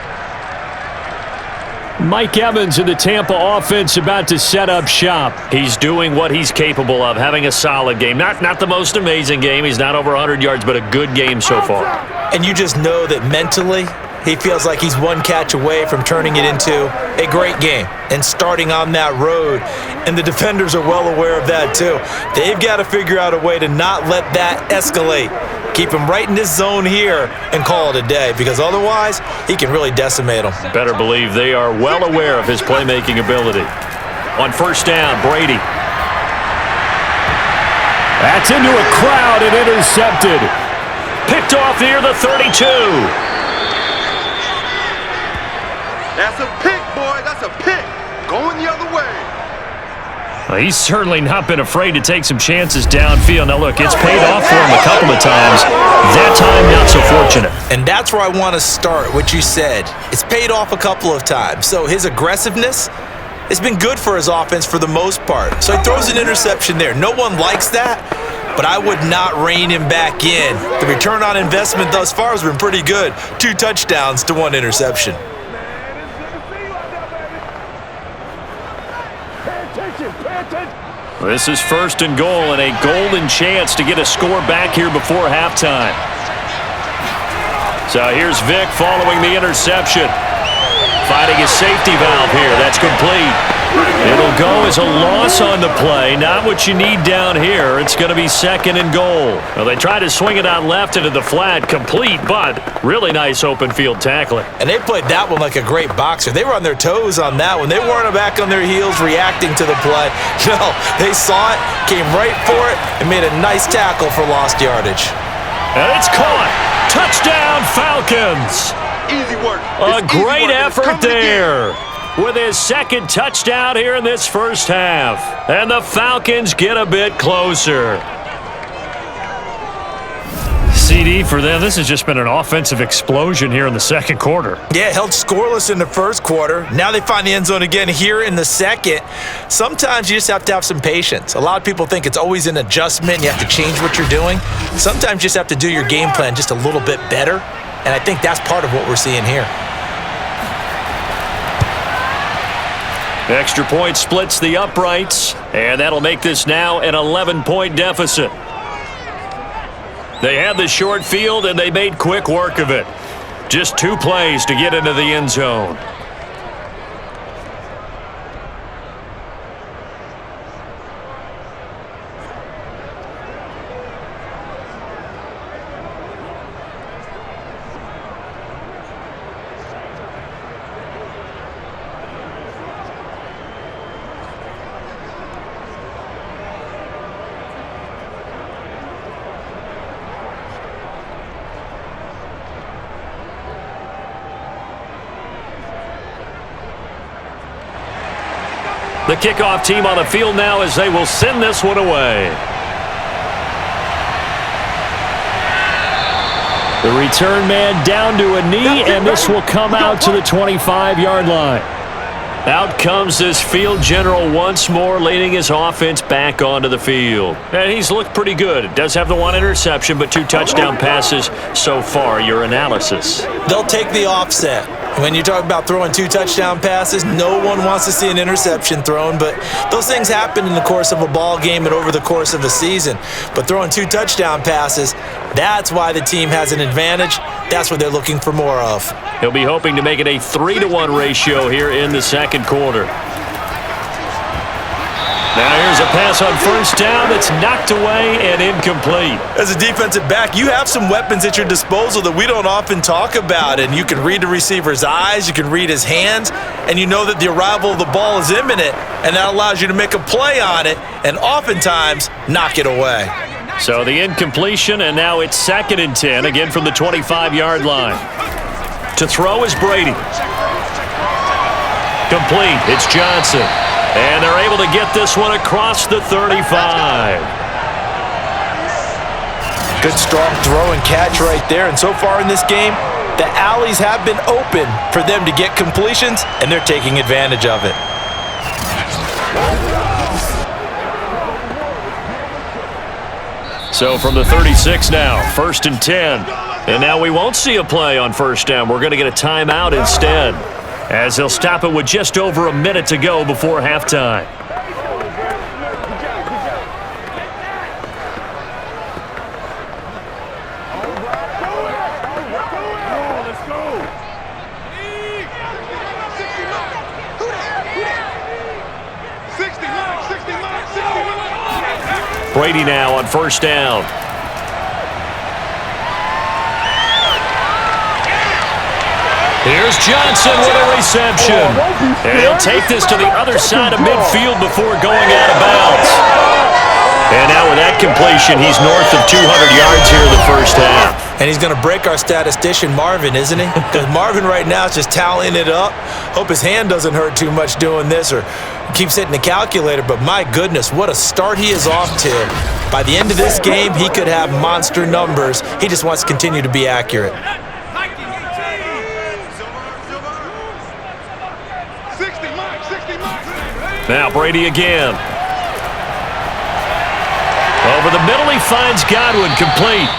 Mike Evans in the Tampa offense about to set up shop. He's doing what he's capable of, having a solid game. Not the most amazing game. He's not over 100 yards, but a good game so far. And you just know that mentally, he feels like he's one catch away from turning it into a great game and starting on that road. And the defenders are well aware of that too. They've got to figure out a way to not let that escalate. Keep him right in this zone here and call it a day, because otherwise he can really decimate them. Better believe they are well aware of his playmaking ability. On first down, Brady. That's into a crowd and intercepted. Picked off near the 32. That's a pick, boy. That's a pick. Going the other way. Well, he's certainly not been afraid to take some chances downfield. Now, look, it's paid off for him a couple of times. That time, not so fortunate. And that's where I want to start, what you said. It's paid off a couple of times. So his aggressiveness has been good for his offense for the most part. So he throws an interception there. No one likes that, but I would not rein him back in. The return on investment thus far has been pretty good. 2 touchdowns to 1 interception. This is first and goal and a golden chance to get a score back here before halftime. So here's Vic following the interception. Finding his safety valve here. That's complete. It'll go as a loss on the play. Not what you need down here. It's going to be 2nd and goal. Well, they try to swing it out left into the flat. Complete, but really nice open field tackling. And they played that one like a great boxer. They were on their toes on that one. They weren't back on their heels reacting to the play. No, they saw it, came right for it, and made a nice tackle for lost yardage. And it's caught. Touchdown, Falcons. Easy work. A great effort there. With his 2nd touchdown here in this first half. And the Falcons get a bit closer. CD for them, this has just been an offensive explosion here in the 2nd quarter. Yeah, held scoreless in the 1st quarter. Now they find the end zone again here in the 2nd. Sometimes you just have to have some patience. A lot of people think it's always an adjustment. You have to change what you're doing. Sometimes you just have to do your game plan just a little bit better. And I think that's part of what we're seeing here. Extra point splits the uprights, and that'll make this now an 11-point deficit. They had the short field, and they made quick work of it. Just 2 plays to get into the end zone. The kickoff team on the field now as they will send this one away. The return man down to a knee, and this will come out to the 25-yard line. Out comes this field general once more, leading his offense back onto the field. And he's looked pretty good. Does have the 1 interception, but 2 touchdown passes so far. Your analysis? They'll take the offset. When you talk about throwing 2 touchdown passes, no one wants to see an interception thrown, but those things happen in the course of a ball game and over the course of a season. But throwing 2 touchdown passes, that's why the team has an advantage. That's what they're looking for more of. He'll be hoping to make it a 3-to-1 ratio here in the 2nd quarter. Now here's a pass on first down that's knocked away and incomplete. As a defensive back, you have some weapons at your disposal that we don't often talk about, and you can read the receiver's eyes, you can read his hands, and you know that the arrival of the ball is imminent, and that allows you to make a play on it and oftentimes knock it away. So the incompletion, and now it's 2nd and 10, again from the 25-yard line. To throw is Brady. Complete. It's Johnson. And they're able to get this one across the 35. Good strong throw and catch right there. And so far in this game, the alleys have been open for them to get completions, and they're taking advantage of it. So from the 36 now, 1st and 10. And now we won't see a play on first down. We're going to get a timeout instead, as they'll stop it with just over a minute to go before halftime. Brady now on first down. Here's Johnson with a reception. And he'll take this to the other side of midfield before going out of bounds. And now with that completion, he's north of 200 yards here in the first half. And he's going to break our statistician, Marvin, isn't he? Because Marvin right now is just tallying it up. Hope his hand doesn't hurt too much doing this or keeps hitting the calculator. But my goodness, what a start he is off to. By the end of this game, he could have monster numbers. He just wants to continue to be accurate. Now Brady again. Over the middle, he finds Godwin, complete.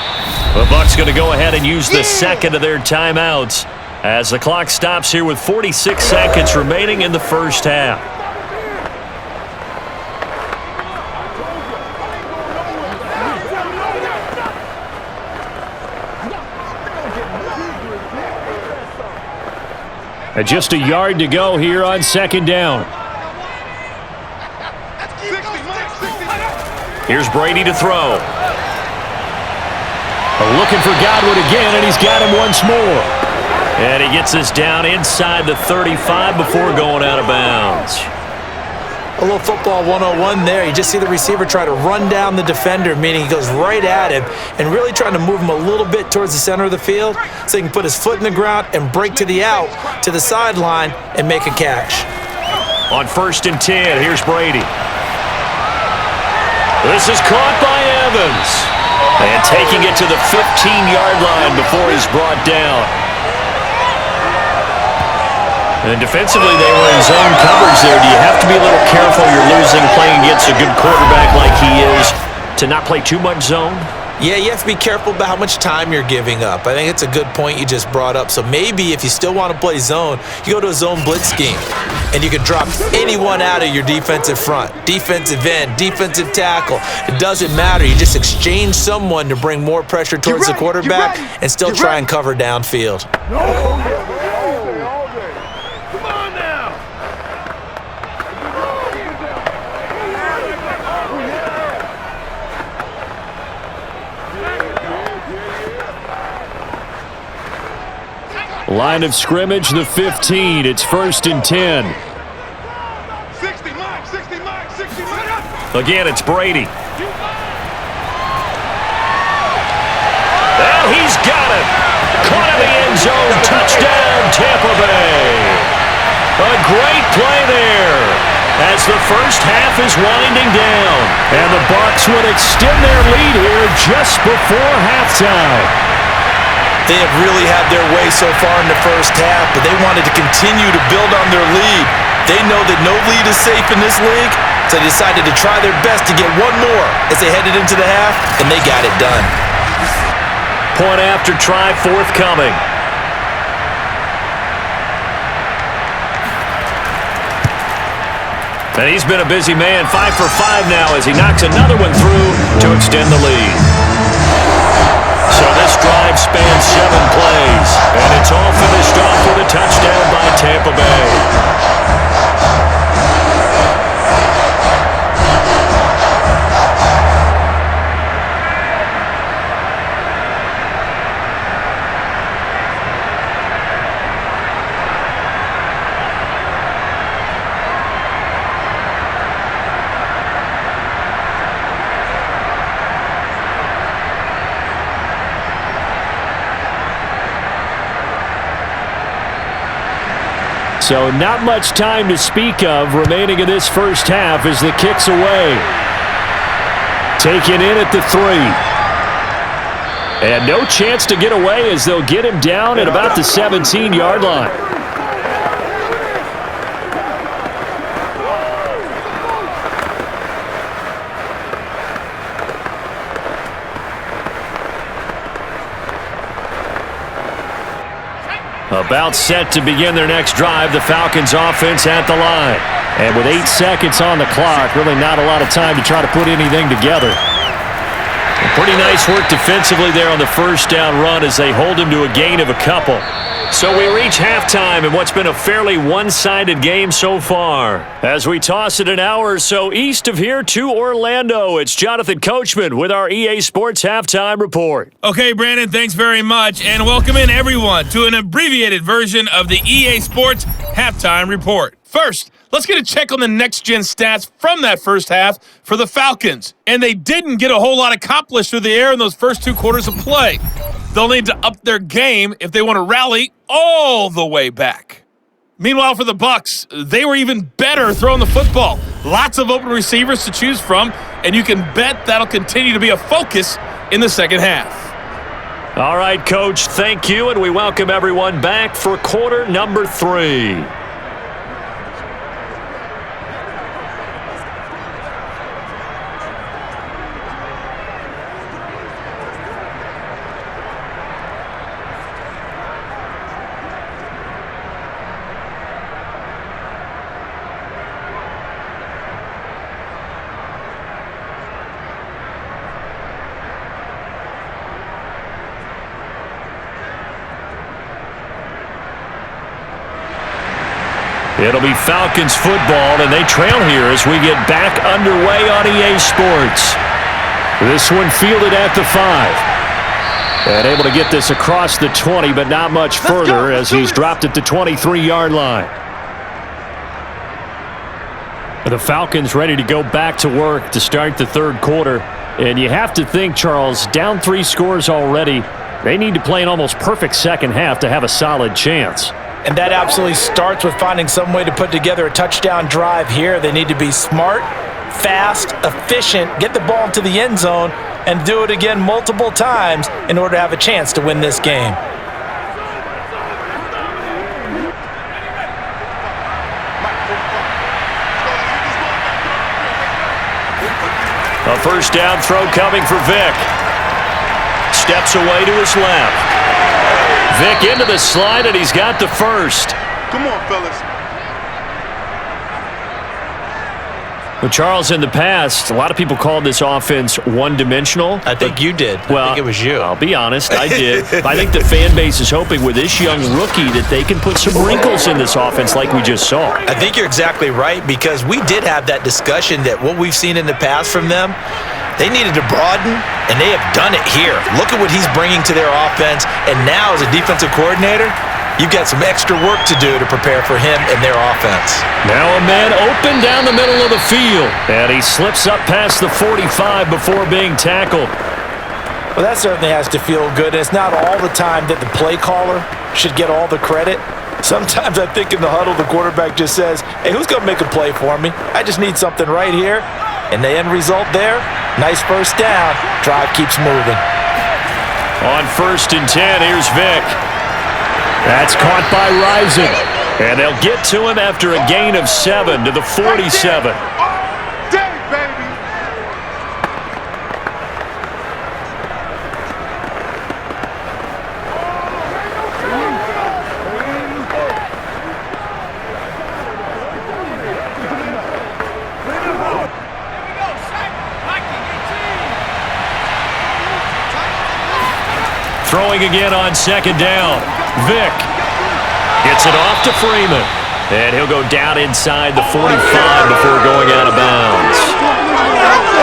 The Bucs going to go ahead and use the second of their timeouts as the clock stops here with 46 seconds remaining in the first half. And just a yard to go here on second down. Here's Brady to throw. Looking for Godwin again, and he's got him once more. And he gets us down inside the 35 before going out of bounds. A little football 101 there. You just see the receiver try to run down the defender, meaning he goes right at him and really trying to move him a little bit towards the center of the field so he can put his foot in the ground and break to the out, to the sideline, and make a catch. On 1st and 10, here's Brady. This is caught by Evans. And taking it to the 15-yard line before he's brought down. And defensively, they were in zone coverage there. Do you have to be a little careful you're losing playing against a good quarterback like he is to not play too much zone? Yeah, you have to be careful about how much time you're giving up. I think it's a good point you just brought up. So maybe if you still want to play zone, you go to a zone blitz scheme. And you can drop anyone out of your defensive front. Defensive end, defensive tackle. It doesn't matter. You just exchange someone to bring more pressure towards the quarterback and still try and cover downfield. Line of scrimmage, the 15. It's 1st and 10. 60, Mike, 60, Mike, 60, Mike. Again, it's Brady. And he's got it. Caught in the end zone. Touchdown, Tampa Bay. A great play there as the first half is winding down. And the Bucs would extend their lead here just before halftime. They have really had their way so far in the first half, but they wanted to continue to build on their lead. They know that no lead is safe in this league, so they decided to try their best to get one more as they headed into the half, and they got it done. Point after try forthcoming. And he's been a busy man, 5 for 5 now as he knocks another one through to extend the lead. So this drive spans 7 plays, and it's all finished off with a touchdown by Tampa Bay. So not much time to speak of remaining in this first half as the kick's away. Taken in at the 3. And no chance to get away as they'll get him down at about the 17-yard line. About set to begin their next drive, the Falcons offense at the line. And with 8 seconds on the clock, really not a lot of time to try to put anything together. And pretty nice work defensively there on the first down run as they hold him to a gain of a couple. So we reach halftime in what's been a fairly one-sided game so far. As we toss it an hour or so east of here to Orlando, it's Jonathan Coachman with our EA Sports Halftime Report. Okay, Brandon, thanks very much, and welcome in everyone to an abbreviated version of the EA Sports Halftime Report. First, let's get a check on the next-gen stats from that first half for the Falcons. And they didn't get a whole lot accomplished through the air in those first 2 quarters of play. They'll need to up their game if they want to rally all the way back. Meanwhile, for the Bucs, they were even better throwing the football. Lots of open receivers to choose from, and you can bet that'll continue to be a focus in the second half. All right, Coach, thank you, and we welcome everyone back for quarter number 3. It'll be Falcons football, and they trail here as we get back underway on EA Sports. This one fielded at the 5. And able to get this across the 20, but not much further as he's dropped at the 23-yard line. The Falcons ready to go back to work to start the third quarter. And you have to think, Charles, down 3 scores already. They need to play an almost perfect second half to have a solid chance. And that absolutely starts with finding some way to put together a touchdown drive here. They need to be smart, fast, efficient, get the ball into the end zone, and do it again multiple times in order to have a chance to win this game. A first down throw coming for Vic. Steps away to his left. Vic into the slide, and he's got the first. Come on, fellas. Well, Charles, in the past, a lot of people called this offense one-dimensional. I think you did. Well, I think it was you. I'll be honest, I did. I think the fan base is hoping with this young rookie that they can put some wrinkles in this offense like we just saw. I think you're exactly right, because we did have that discussion that what we've seen in the past from them, they needed to broaden, and they have done it here. Look at what he's bringing to their offense, and now as a defensive coordinator, you've got some extra work to do to prepare for him and their offense. Now a man open down the middle of the field, and he slips up past the 45 before being tackled. Well, that certainly has to feel good. And it's not all the time that the play caller should get all the credit. Sometimes I think in the huddle, the quarterback just says, hey, who's going to make a play for me? I just need something right here. And the end result there, nice first down. Drive keeps moving. On 1st and 10, here's Vic. That's caught by Rising. And they'll get to him after a gain of 7 to the 47. Throwing again on 2nd down. Vic gets it off to Freeman. And he'll go down inside the 45 before going out of bounds.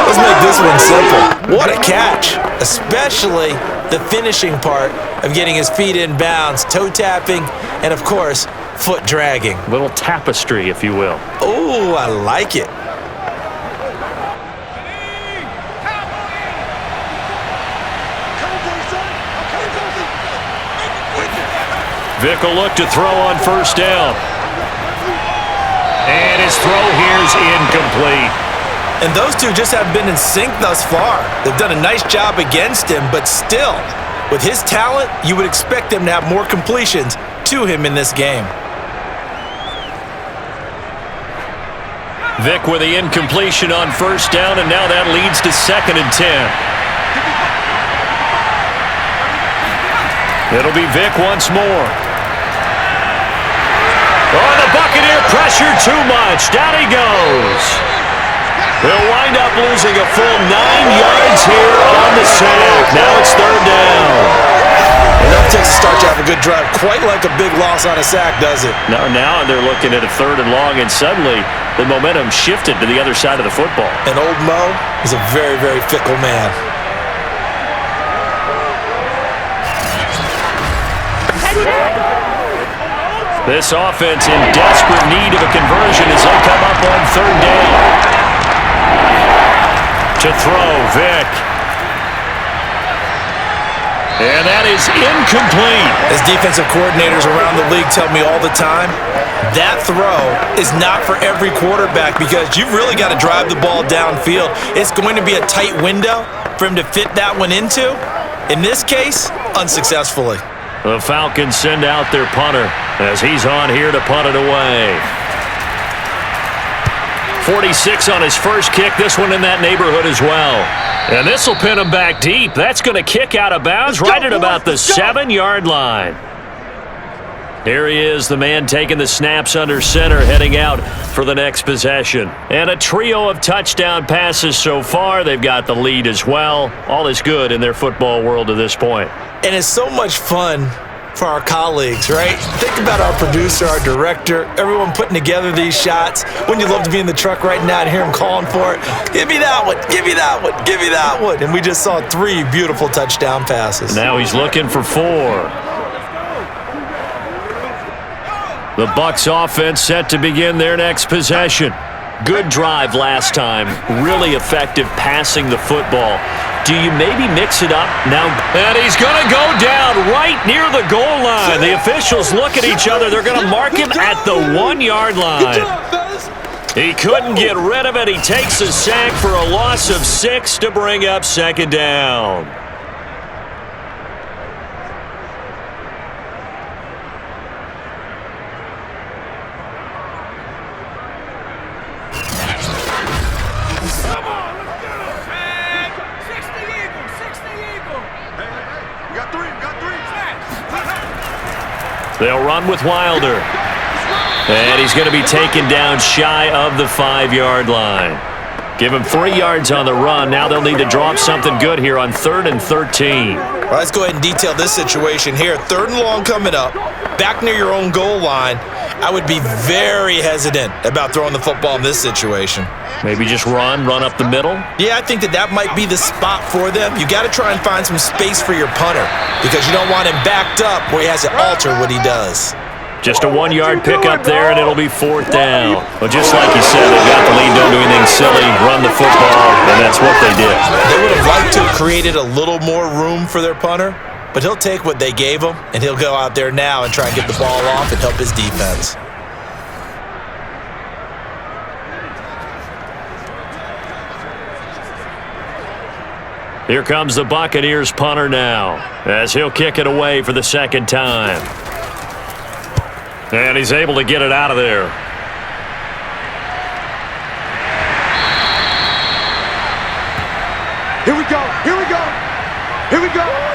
Let's make this one simple. What a catch. Especially the finishing part of getting his feet in bounds, toe tapping, and of course, foot dragging. Little tapestry, if you will. Oh, I like it. Vic will look to throw on 1st down. And his throw here's incomplete. And those two just have been in sync thus far. They've done a nice job against him, but still, with his talent, you would expect them to have more completions to him in this game. Vic with the incompletion on 1st down, and now that leads to 2nd and 10. It'll be Vic once more. Oh, the Buccaneer pressure too much. Down he goes. They'll wind up losing a full 9 yards here on the sack. Now it's 3rd down. Enough takes to start to have a good drive. Quite like a big loss on a sack, does it? Now they're looking at a 3rd and long, and suddenly the momentum shifted to the other side of the football. And old Mo is a very, very fickle man. This offense in desperate need of a conversion as they come up on 3rd down. To throw, Vic. And that is incomplete. As defensive coordinators around the league tell me all the time, that throw is not for every quarterback because you've really got to drive the ball downfield. It's going to be a tight window for him to fit that one into. In this case, unsuccessfully. The Falcons send out their punter as he's on here to punt it away. 46 on his first kick, this one in that neighborhood as well. And this will pin him back deep. That's going to kick out of bounds right at about the 7-yard line. Here he is, the man taking the snaps under center, heading out for the next possession. And a trio of touchdown passes so far. They've got the lead as well. All is good in their football world at this point. And it's so much fun for our colleagues, right? Think about our producer, our director, everyone putting together these shots. Wouldn't you love to be in the truck right now and hear him calling for it? Give me that one, give me that one, give me that one. And we just saw 3 beautiful touchdown passes. Now he's looking for 4. The Bucs offense set to begin their next possession. Good drive last time. Really effective passing the football. Do you maybe mix it up now? And he's going to go down right near the goal line. The officials look at each other. They're going to mark him at the 1-yard line. He couldn't get rid of it. He takes a sack for a loss of 6 to bring up 2nd down. They'll run with Wilder. And he's going to be taken down shy of the 5-yard line. Give him 3 yards on the run. Now they'll need to draw up something good here on 3rd and 13. Well, let's go ahead and detail this situation here. 3rd and long coming up, back near your own goal line. I would be very hesitant about throwing the football in this situation. Maybe just run up the middle? Yeah, I think that might be the spot for them. You got to try and find some space for your punter because you don't want him backed up where he has to alter what he does. Just a 1-yard pickup there, and it'll be 4th down. Well, just like you said, they've got the lead, don't do anything silly, run the football, and that's what they did. They would have liked to have created a little more room for their punter, but he'll take what they gave him, and he'll go out there now and try and get the ball off and help his defense. Here comes the Buccaneers punter now, as he'll kick it away for the 2nd time. And he's able to get it out of there. Here we go. Here we go. Here we go.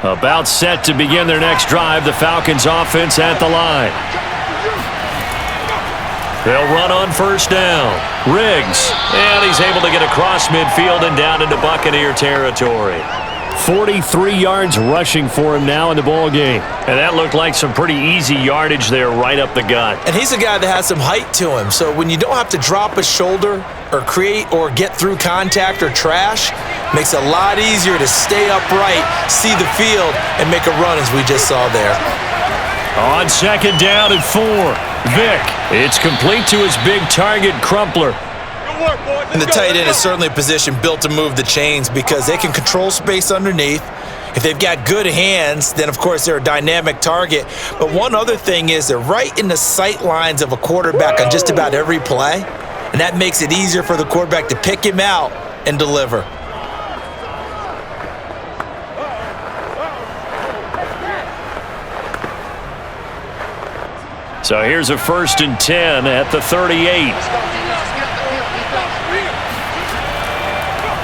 About set to begin their next drive, the Falcons offense at the line. They'll run on 1st down. Riggs, and he's able to get across midfield and down into Buccaneer territory. 43 yards rushing for him now in the ball game. And that looked like some pretty easy yardage there right up the gut. And he's a guy that has some height to him, so when you don't have to drop a shoulder or create or get through contact or trash, makes it a lot easier to stay upright, see the field, and make a run as we just saw there. On 2nd down and 4, Vic. It's complete to his big target, Crumpler. And the tight end is certainly a position built to move the chains because they can control space underneath. If they've got good hands, then of course they're a dynamic target. But one other thing is they're right in the sight lines of a quarterback on just about every play. And that makes it easier for the quarterback to pick him out and deliver. So here's a 1st and 10 at the 38.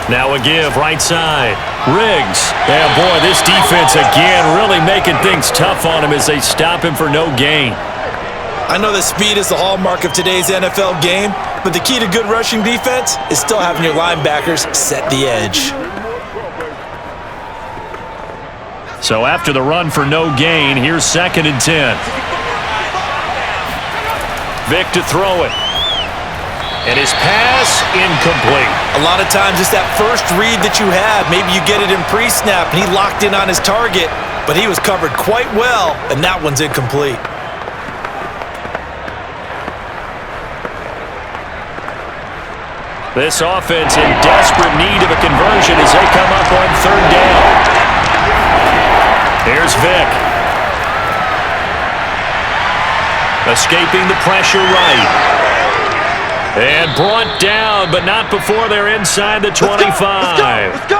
Now a give right side. Riggs. Yeah, boy, this defense again really making things tough on him as they stop him for no gain. I know that speed is the hallmark of today's NFL game, but the key to good rushing defense is still having your linebackers set the edge. So after the run for no gain, here's 2nd and 10. Vic to throw it. And his pass incomplete. A lot of times it's that first read that you have. Maybe you get it in pre-snap and he locked in on his target, but he was covered quite well, and that one's incomplete. This offense in desperate need of a conversion as they come up on 3rd down. Here's Vic. Escaping the pressure right. And brought down, but not before they're inside the 25. Let's go.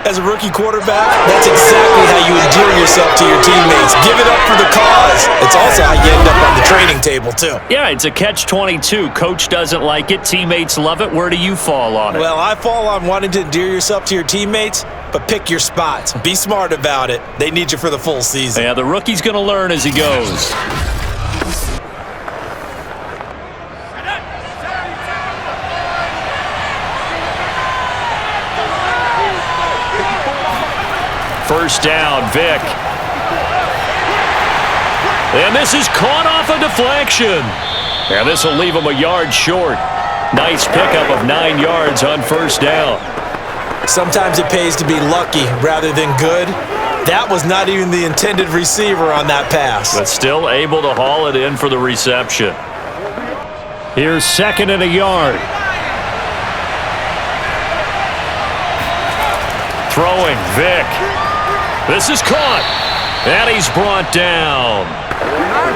As a rookie quarterback, that's exactly how you endear yourself to your teammates. Give it up for the cause. It's also how you end up on the training table, too. Yeah, it's a catch-22. Coach doesn't like it. Teammates love it. Where do you fall on it? Well, I fall on wanting to endear yourself to your teammates, but pick your spots. Be smart about it. They need you for the full season. Yeah, the rookie's going to learn as he goes. First down, Vic. And this is caught off a deflection. And this will leave him a yard short. Nice pickup of 9 yards on first down. Sometimes it pays to be lucky rather than good. That was not even the intended receiver on that pass. But still able to haul it in for the reception. Here's 2nd and a yard. Throwing, Vic. This is caught, and he's brought down.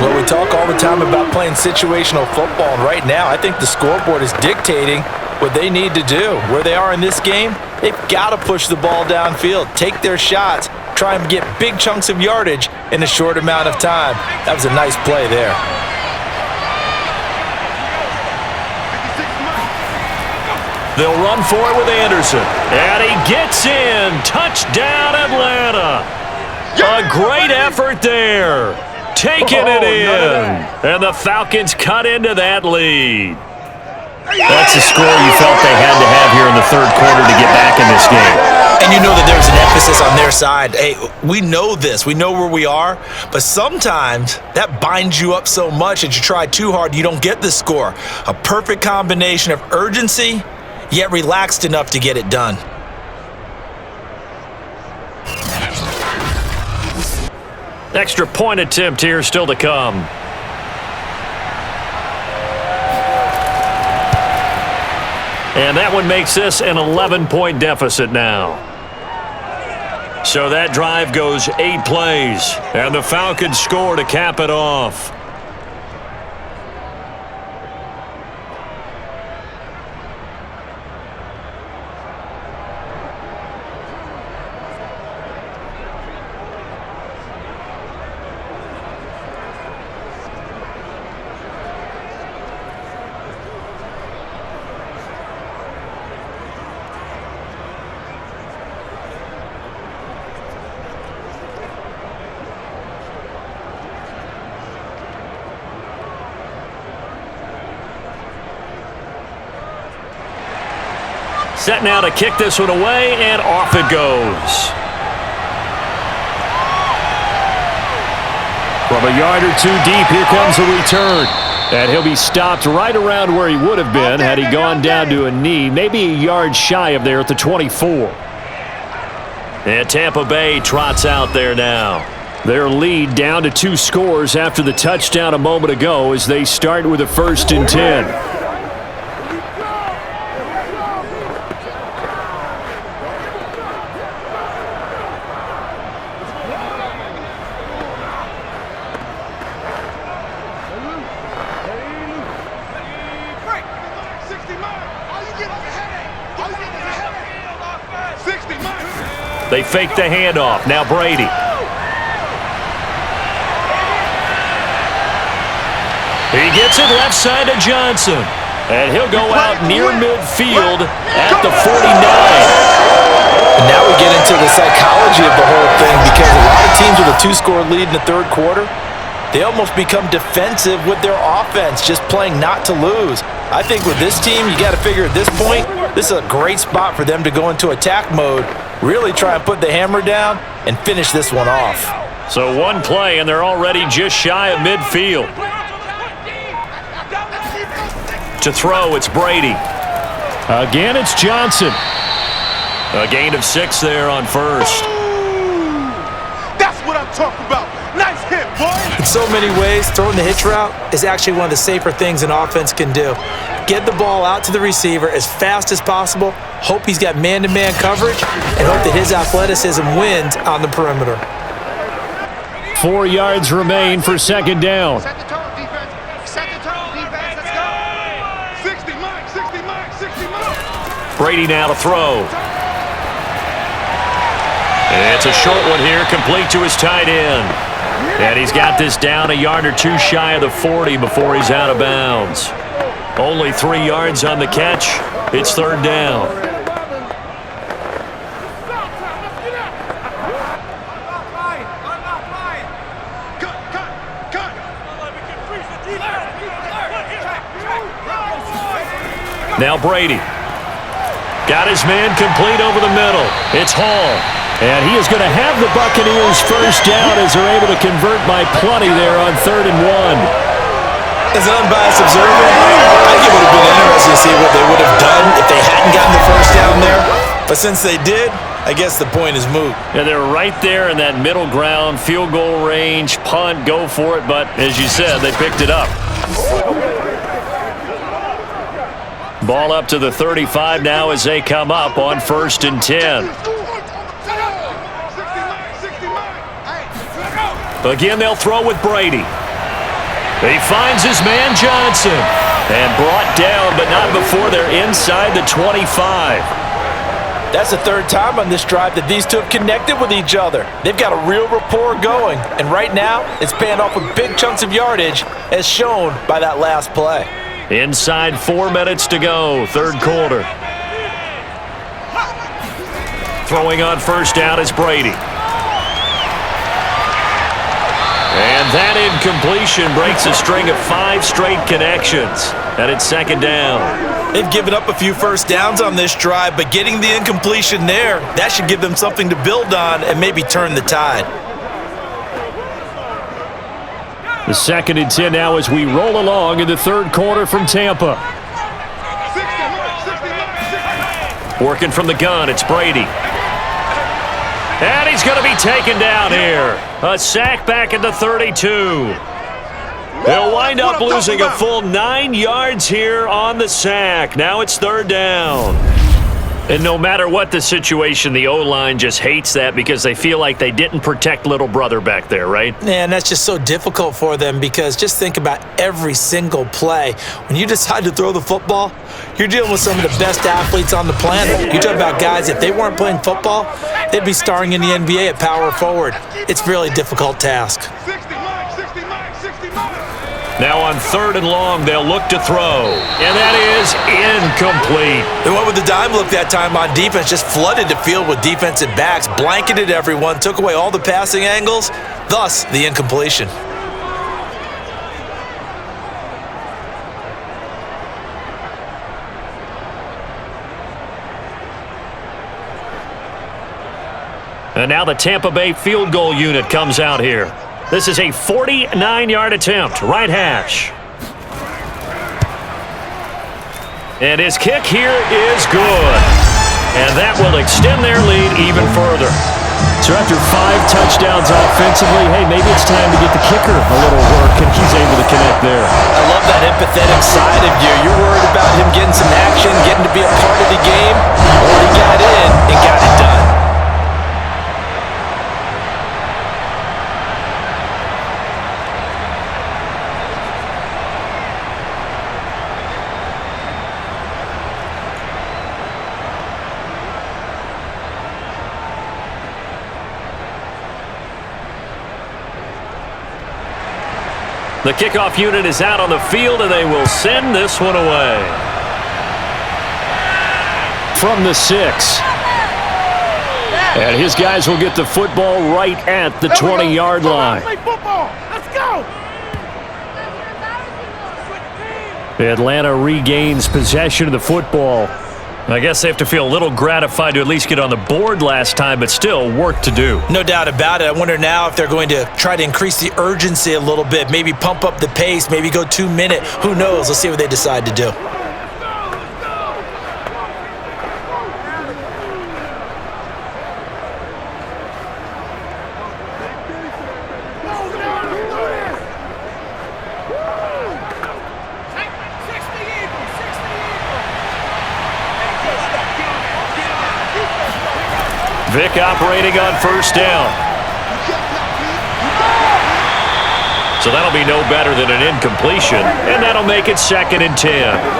Well, we talk all the time about playing situational football, and right now I think the scoreboard is dictating what they need to do. Where they are in this game, they've got to push the ball downfield, take their shots, try and get big chunks of yardage in a short amount of time. That was a nice play there. They'll run for it with Anderson. And he gets in. Touchdown, Atlanta. A great effort there. Taking it in. And the Falcons cut into that lead. That's a score you felt they had to have here in the third quarter to get back in this game. And you know that there's an emphasis on their side. Hey, we know this. We know where we are. But sometimes that binds you up so much that you try too hard, you don't get the score. A perfect combination of urgency, yet relaxed enough to get it done. Extra point attempt here still to come. And that one makes this an 11-point deficit now. So that drive goes 8 plays, and the Falcons score to cap it off. Set now to kick this one away, and off it goes. From a yard or two deep, here comes a return. And he'll be stopped right around where he would have been had he gone down to a knee, maybe a yard shy of there at the 24. And Tampa Bay trots out there now. Their lead down to 2 scores after the touchdown a moment ago as they start with a 1st and 10. They fake the handoff. Now Brady. He gets it left side to Johnson. And he'll go out near midfield at the 49. And now we get into the psychology of the whole thing, because a lot of teams with a 2-score lead in the third quarter, they almost become defensive with their offense, just playing not to lose. I think with this team, you got to figure at this point, this is a great spot for them to go into attack mode, really try and put the hammer down and finish this one off. So one play, and they're already just shy of midfield. To throw, it's Brady. Again, it's Johnson. A gain of 6 there on first. That's what I'm talking about. Nice hit, boy. In so many ways, throwing the hitch route is actually one of the safer things an offense can do. Get the ball out to the receiver as fast as possible, hope he's got man-to-man coverage, and hope that his athleticism wins on the perimeter. 4 yards remain for 2nd down. Set the tone, defense. Set the tone, defense. Let's go. 60 Mike, 60 Mike, 60 Mike. Brady now to throw. It's a short one here, complete to his tight end. And he's got this down a yard or two shy of the 40 before he's out of bounds. Only 3 yards on the catch. It's third down. Now Brady. Got his man complete over the middle. It's Hall. And he is going to have the Buccaneers first down as they're able to convert by plenty there on 3rd and 1. As an unbiased observer, I think it would have been interesting to see what they would have done if they hadn't gotten the first down there. But since they did, I guess the point is moot. Yeah, they're right there in that middle ground, field goal range, punt, go for it. But as you said, they picked it up. Ball up to the 35 now as they come up on 1st and 10. Again, they'll throw with Brady. He finds his man Johnson and brought down, but not before they're inside the 25. That's the 3rd time on this drive that these two have connected with each other. They've got a real rapport going, and right now it's paying off with big chunks of yardage as shown by that last play. Inside 4 minutes to go, 3rd quarter. Throwing on first down is Brady. And that incompletion breaks a string of 5 straight connections. And it's 2nd down. They've given up a few first downs on this drive, but getting the incompletion there, that should give them something to build on and maybe turn the tide. The 2nd and 10 now as we roll along in the 3rd quarter from Tampa. Working from the gun, it's Brady. And he's going to be taken down here. A sack back at the 32. They'll wind up losing a full 9 yards here on the sack. Now it's 3rd down. And no matter what the situation, the O-line just hates that because they feel like they didn't protect little brother back there, right? And that's just so difficult for them because just think about every single play. When you decide to throw the football, you're dealing with some of the best athletes on the planet. You talk about guys, if they weren't playing football, they'd be starring in the NBA at power forward. It's a really difficult task. Now on 3rd and long, they'll look to throw. And that is incomplete. They went with the dime look that time on defense, just flooded the field with defensive backs, blanketed everyone, took away all the passing angles, thus the incompletion. And now the Tampa Bay field goal unit comes out here. This is a 49-yard attempt, right hash. And his kick here is good. And that will extend their lead even further. So after 5 touchdowns offensively, hey, maybe it's time to get the kicker a little work, and he's able to connect there. I love that empathetic side of you. You're worried about him getting some action, getting to be a part of the game. Well, he got in and got it done. The kickoff unit is out on the field, and they will send this one away. From the 6. And his guys will get the football right at the 20-yard line. Let's go! Atlanta regains possession of the football. I guess they have to feel a little gratified to at least get on the board last time, but still work to do. No doubt about it. I wonder now if they're going to try to increase the urgency a little bit, maybe pump up the pace, maybe go 2-minute. Who knows? Let's see what they decide to do. Vic operating on first down. So that'll be no better than an incompletion, and that'll make it 2nd and 10.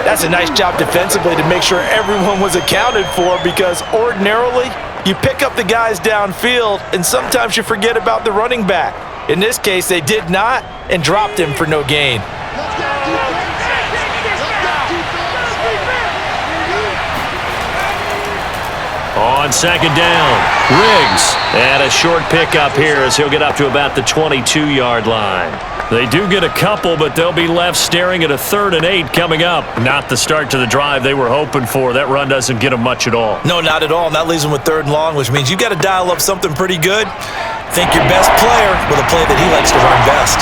That's a nice job defensively to make sure everyone was accounted for because ordinarily You pick up the guys downfield, and sometimes you forget about the running back. In this case, they did not and dropped him for no gain. On second down, Riggs. And a short pickup here as he'll get up to about the 22-yard line. They do get a couple, but they'll be left staring at a 3rd and 8 coming up. Not the start to the drive they were hoping for. That run doesn't get them much at all. No, not at all. And that leaves them with 3rd and long, which means you got to dial up something pretty good. Think your best player with a play that he likes to run best.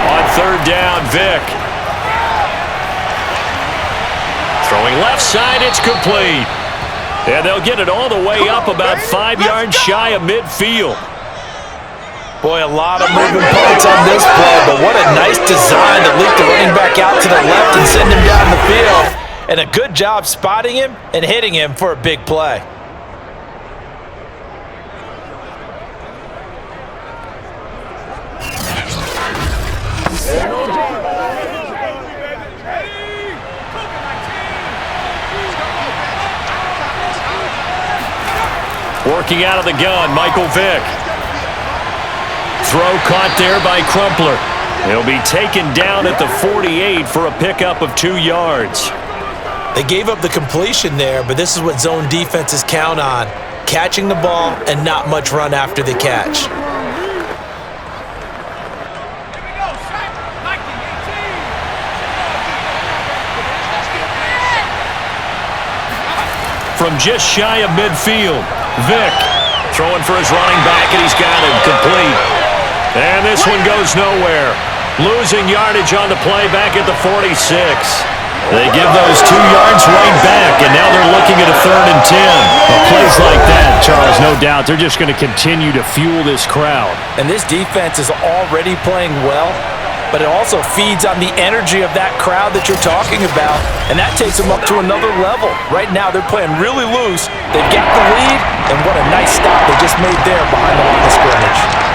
On 3rd down, Vic. Throwing left side, it's complete. And they'll get it all the way up about 5 yards shy of midfield. Boy, a lot of moving parts on this play, but what a nice design to leak the running back out to the left and send him down the field. And a good job spotting him and hitting him for a big play. Working out of the gun, Michael Vick. Throw caught there by Crumpler. He'll be taken down at the 48 for a pickup of 2 yards. They gave up the completion there, but this is what zone defenses count on. Catching the ball and not much run after the catch. From just shy of midfield, Vick throwing for his running back, and he's got him complete. And this one goes nowhere. Losing yardage on the play back at the 46. They give those 2 yards right back, and now they're looking at a 3rd and 10. Well, plays like that, Charles, no doubt, they're just going to continue to fuel this crowd. And this defense is already playing well, but it also feeds on the energy of that crowd that you're talking about, and that takes them up to another level. Right now, they're playing really loose. They've got the lead, and what a nice stop they just made there behind the line of scrimmage.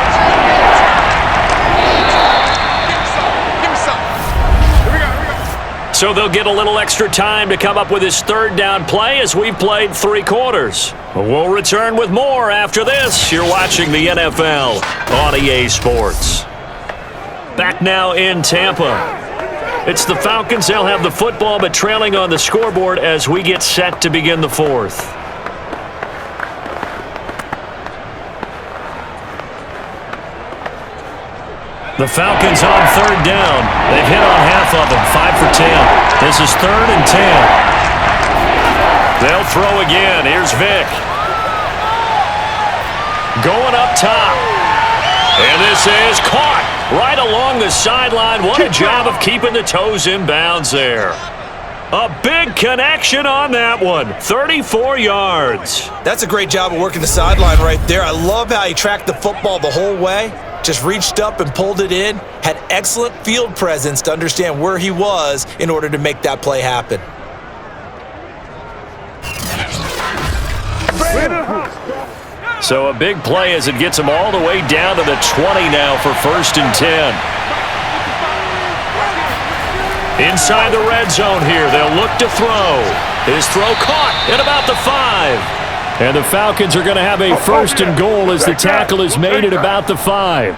So they'll get a little extra time to come up with his 3rd down play as we've played 3 quarters. We'll return with more after this. You're watching the NFL on EA Sports. Back now in Tampa. It's the Falcons. They'll have the football, but trailing on the scoreboard as we get set to begin the 4th. The Falcons on 3rd down. They've hit on half of them, 5 for 10. This is 3rd and 10. They'll throw again. Here's Vick. Going up top. And this is caught right along the sideline. What a job of keeping the toes in bounds there. A big connection on that one. 34 yards. That's a great job of working the sideline right there. I love how he tracked the football the whole way. Just reached up and pulled it in. Had excellent field presence to understand where he was in order to make that play happen. So a big play as it gets him all the way down to the 20 now for 1st and 10. Inside the red zone here, they'll look to throw. His throw caught at about the 5. And the Falcons are going to have a 1st and goal as the tackle is made at about the 5.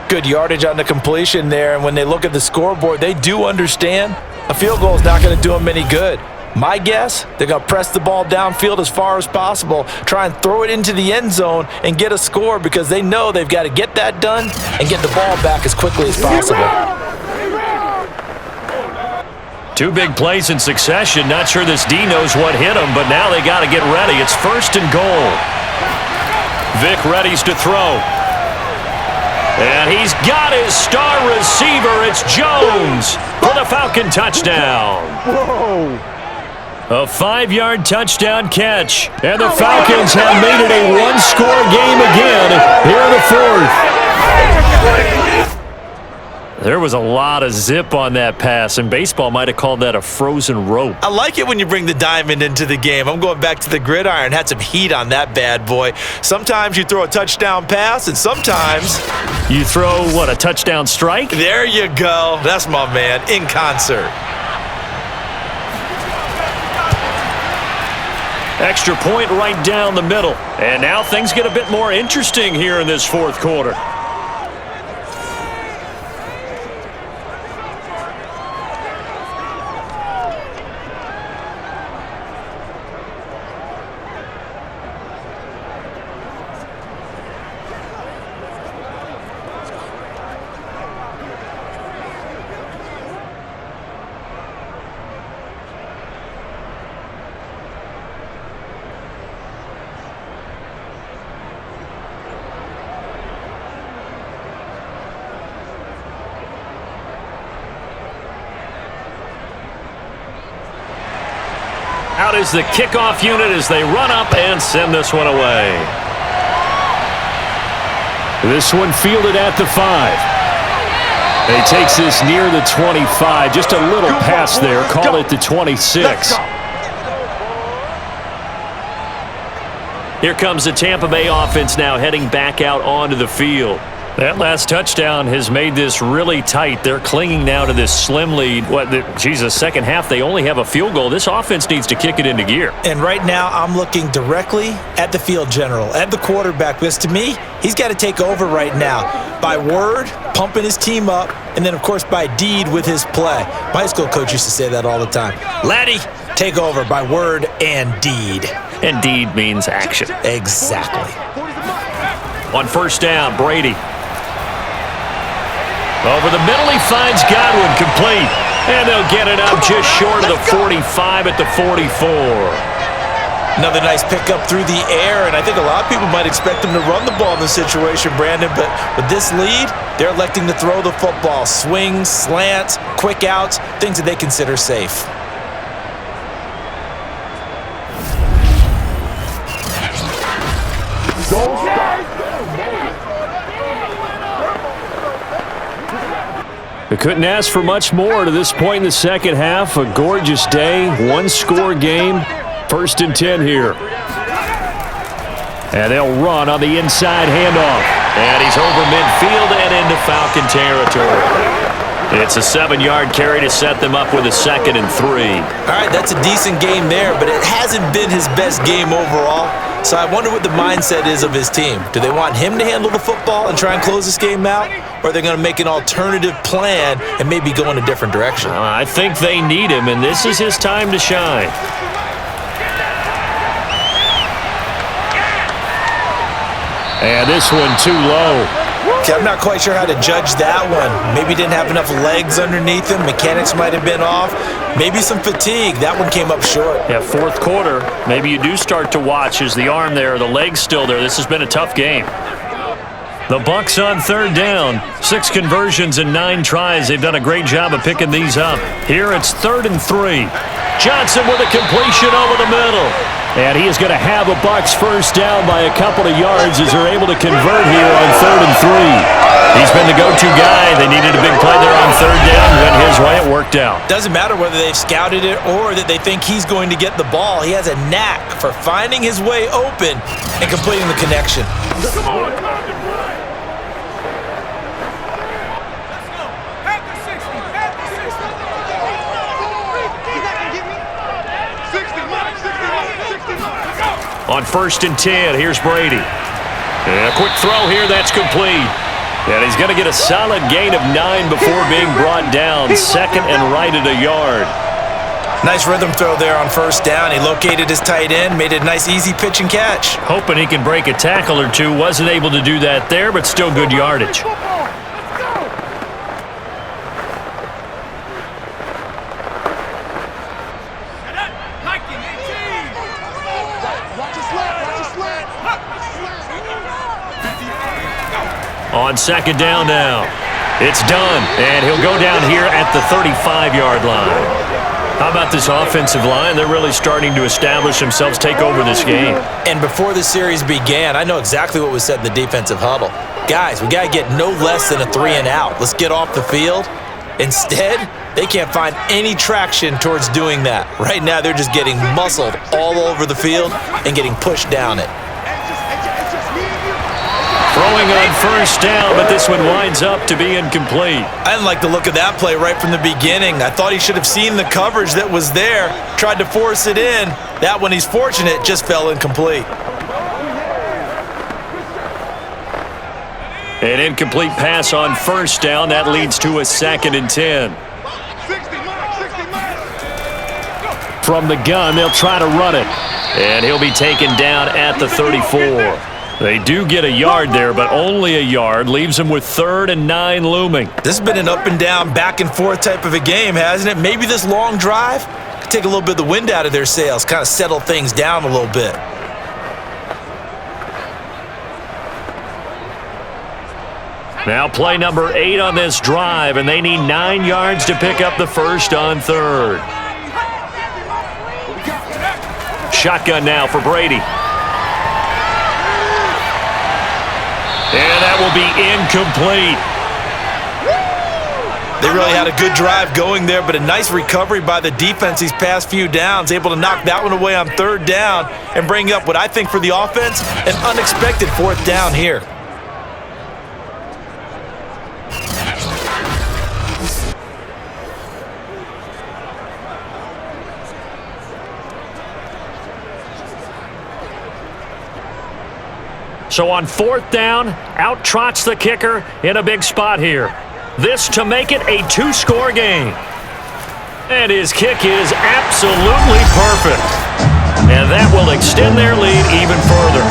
Good yardage on the completion there, and when they look at the scoreboard, they do understand a field goal is not going to do them any good. My guess, they're going to press the ball downfield as far as possible, try and throw it into the end zone and get a score because they know they've got to get that done and get the ball back as quickly as possible. 2 big plays in succession. Not sure this D knows what hit him, but now they got to get ready. It's 1st and goal. Vick readies to throw. And he's got his star receiver. It's Jones for the Falcon touchdown. Whoa. A 5-yard touchdown catch. And the Falcons have made it a 1-score game again here in the 4th. There was a lot of zip on that pass, and baseball might have called that a frozen rope. I like it when you bring the diamond into the game. I'm going back to the gridiron. Had some heat on that bad boy. Sometimes you throw a touchdown pass, and sometimes you throw, what, a touchdown strike? There you go. That's my man, in concert. Extra point right down the middle. And now things get a bit more interesting here in this fourth quarter. Out is the kickoff unit as they run up and send this one away. This one fielded at the 5. He takes this near the 25. Just a little pass there. Call it the 26. Here comes the Tampa Bay offense now heading back out onto the field. That last touchdown has made this really tight. They're clinging now to this slim lead. Second half, they only have a field goal. This offense needs to kick it into gear. And right now, I'm looking directly at the field general, at the quarterback, because to me, he's got to take over right now. By word, pumping his team up, and then, of course, by deed with his play. My high school coach used to say that all the time. Laddie, take over by word and deed. And deed means action. Exactly. On first down, Brady. Over the middle, he finds Godwin complete. And they'll get it up just short of the 45 at the 44. Another nice pickup through the air, and I think a lot of people might expect him to run the ball in this situation, Brandon, but with this lead, they're electing to throw the football. Swings, slants, quick outs, things that they consider safe. They couldn't ask for much more to this point in the second half. A gorgeous day, one-score game. 1st and 10 here. And they'll run on the inside handoff. And he's over midfield and into Falcon territory. It's a 7-yard carry to set them up with a 2nd and 3. All right, that's a decent game there, but it hasn't been his best game overall. So I wonder what the mindset is of his team. Do they want him to handle the football and try and close this game out? Or are they going to make an alternative plan and maybe go in a different direction? I think they need him, and this is his time to shine. And this one too low. Okay, I'm not quite sure how to judge that one. Maybe didn't have enough legs underneath him. Mechanics might have been off. Maybe some fatigue. That one came up short. Yeah, fourth quarter. Maybe you do start to watch as the arm there, the leg's still there. This has been a tough game. The Bucs on 3rd down. 6 conversions and 9 tries. They've done a great job of picking these up. Here it's 3rd and 3. Johnson with a completion over the middle. And he is going to have a Bucs first down by a couple of yards as they're able to convert here on 3rd and 3. He's been the go-to guy. They needed a big play there on 3rd down. Went his way. It worked out. Doesn't matter whether they've scouted it or that they think he's going to get the ball. He has a knack for finding his way open and completing the connection. Come on. On 1st and 10, here's Brady. And a quick throw here, that's complete. And he's going to get a solid gain of 9 before being brought down. 2nd and right at a yard. Nice rhythm throw there on 1st down. He located his tight end, made it a nice easy pitch and catch. Hoping he can break a tackle or two. Wasn't able to do that there, but still good yardage. On 2nd down now. It's done, and he'll go down here at the 35-yard line. How about this offensive line? They're really starting to establish themselves, take over this game. And before the series began, I know exactly what was said in the defensive huddle. Guys, we got to get no less than a 3-and-out. Let's get off the field. Instead, they can't find any traction towards doing that. Right now, they're just getting muscled all over the field and getting pushed down it. Throw Throwing on first down, but this one winds up to be incomplete. I didn't like the look of that play right from the beginning. I thought he should have seen the coverage that was there, tried to force it in. That one, he's fortunate, just fell incomplete. An incomplete pass on first down. That leads to a 2nd and 10. 60 miles. From the gun, they'll try to run it. And he'll be taken down at the 34. They do get a yard there, but only a yard. Leaves them with 3rd and 9 looming. This has been an up and down, back and forth type of a game, hasn't it? Maybe this long drive could take a little bit of the wind out of their sails, kind of settle things down a little bit. Now play number 8 on this drive, and they need 9 yards to pick up the first on 3rd. Shotgun now for Brady. And that will be incomplete. They really had a good drive going there, but a nice recovery by the defense these past few downs, able to knock that one away on 3rd down and bring up what I think for the offense, an unexpected 4th down here. So on 4th down, out trots the kicker in a big spot here. This to make it a 2-score game. And his kick is absolutely perfect. And that will extend their lead even further.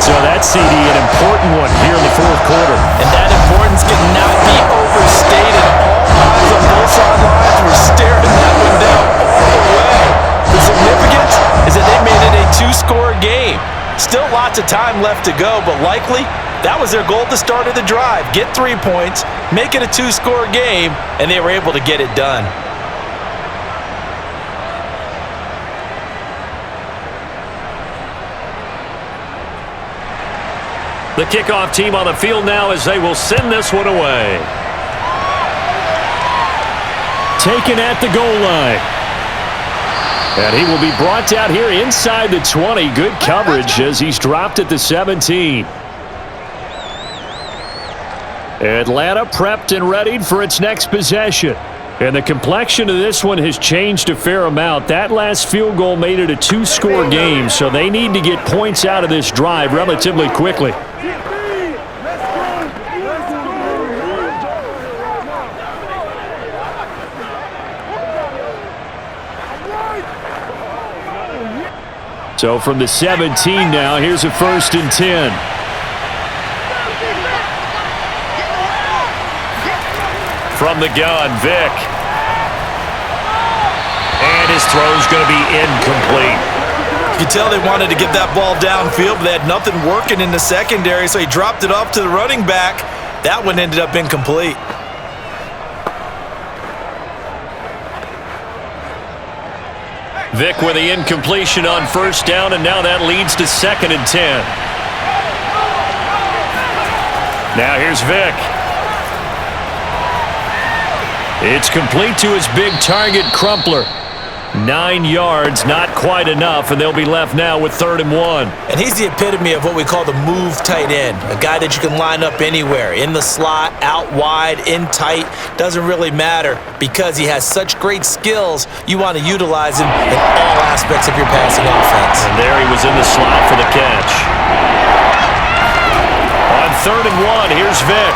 So that's, CD, an important one here in the 4th quarter. And that importance cannot be overstated. All eyes on both sidelines were staring that one down all the way. The significance is that they made it a 2-score game. Still lots of time left to go, but likely that was their goal at the start of the drive. Get 3 points, make it a 2-score game, and they were able to get it done. The kickoff team on the field now as they will send this one away. Taken at the goal line. And he will be brought down here inside the 20. Good coverage as he's dropped at the 17. Atlanta prepped and readied for its next possession. And the complexion of this one has changed a fair amount. That last field goal made it a 2-score game, so they need to get points out of this drive relatively quickly. So from the 17 now, here's a 1st and 10. From the gun, Vic. And his throw's going to be incomplete. You could tell they wanted to get that ball downfield, but they had nothing working in the secondary, so he dropped it off to the running back. That one ended up incomplete. Vic with the incompletion on 1st down, and now that leads to 2nd and 10. Now here's Vic. It's complete to his big target, Crumpler. 9 yards, not quite enough, and they'll be left now with 3rd and 1. And he's the epitome of what we call the move tight end, a guy that you can line up anywhere, in the slot, out wide, in tight, doesn't really matter because he has such great skills. You want to utilize him in all aspects of your passing offense. And there he was in the slot for the catch. On 3rd and 1, here's Vic.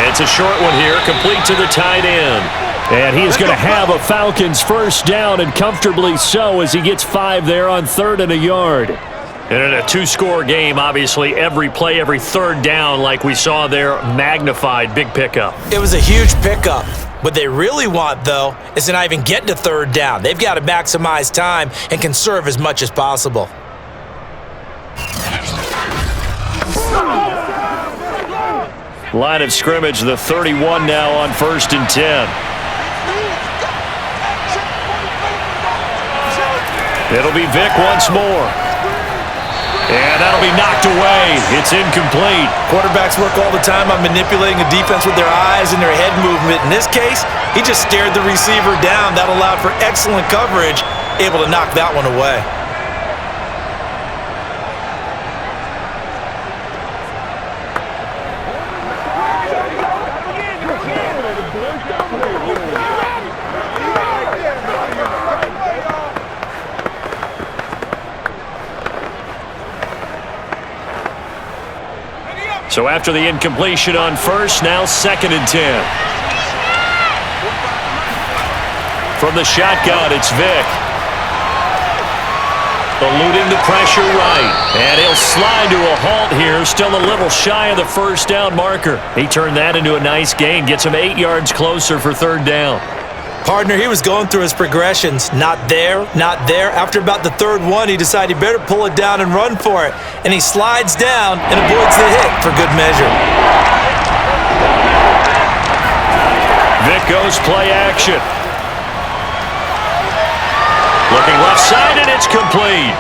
It's a short one here, complete to the tight end. And he is going to have a Falcons 1st down, and comfortably so, as he gets 5 there on 3rd and a yard. And in a 2-score game, obviously, every play, every 3rd down, like we saw there, magnified. Big pickup. It was a huge pickup. What they really want, though, is to not even get to 3rd down. They've got to maximize time and conserve as much as possible. Line of scrimmage, the 31 now on 1st and 10. It'll be Vic once more. And that'll be knocked away. It's incomplete. Quarterbacks work all the time on manipulating a defense with their eyes and their head movement. In this case, he just stared the receiver down. That allowed for excellent coverage, able to knock that one away. So after the incompletion on first, now 2nd and 10. From the shotgun, it's Vic. Eluding the pressure right. And he'll slide to a halt here. Still a little shy of the first down marker. He turned that into a nice gain. Gets him 8 yards closer for 3rd down. Partner, he was going through his progressions. Not there, not there. After about the 3rd one, he decided he better pull it down and run for it. And he slides down and avoids the hit for good measure. Vic goes play action. Looking left side, and it's complete.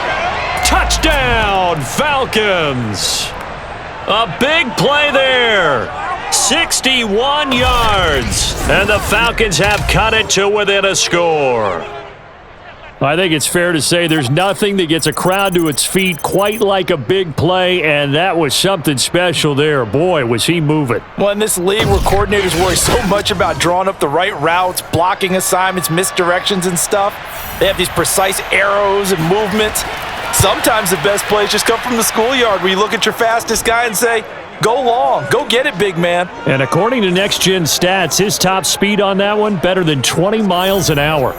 Touchdown, Falcons. A big play there. 61 yards. And the Falcons have cut it to within a score. I think it's fair to say there's nothing that gets a crowd to its feet quite like a big play, and that was something special there. Boy, was he moving. Well, in this league where coordinators worry so much about drawing up the right routes, blocking assignments, misdirections and stuff, they have these precise arrows and movements. Sometimes the best plays just come from the schoolyard where you look at your fastest guy and say, go long, go get it, big man. And according to Next Gen Stats, his top speed on that one, better than 20 miles an hour.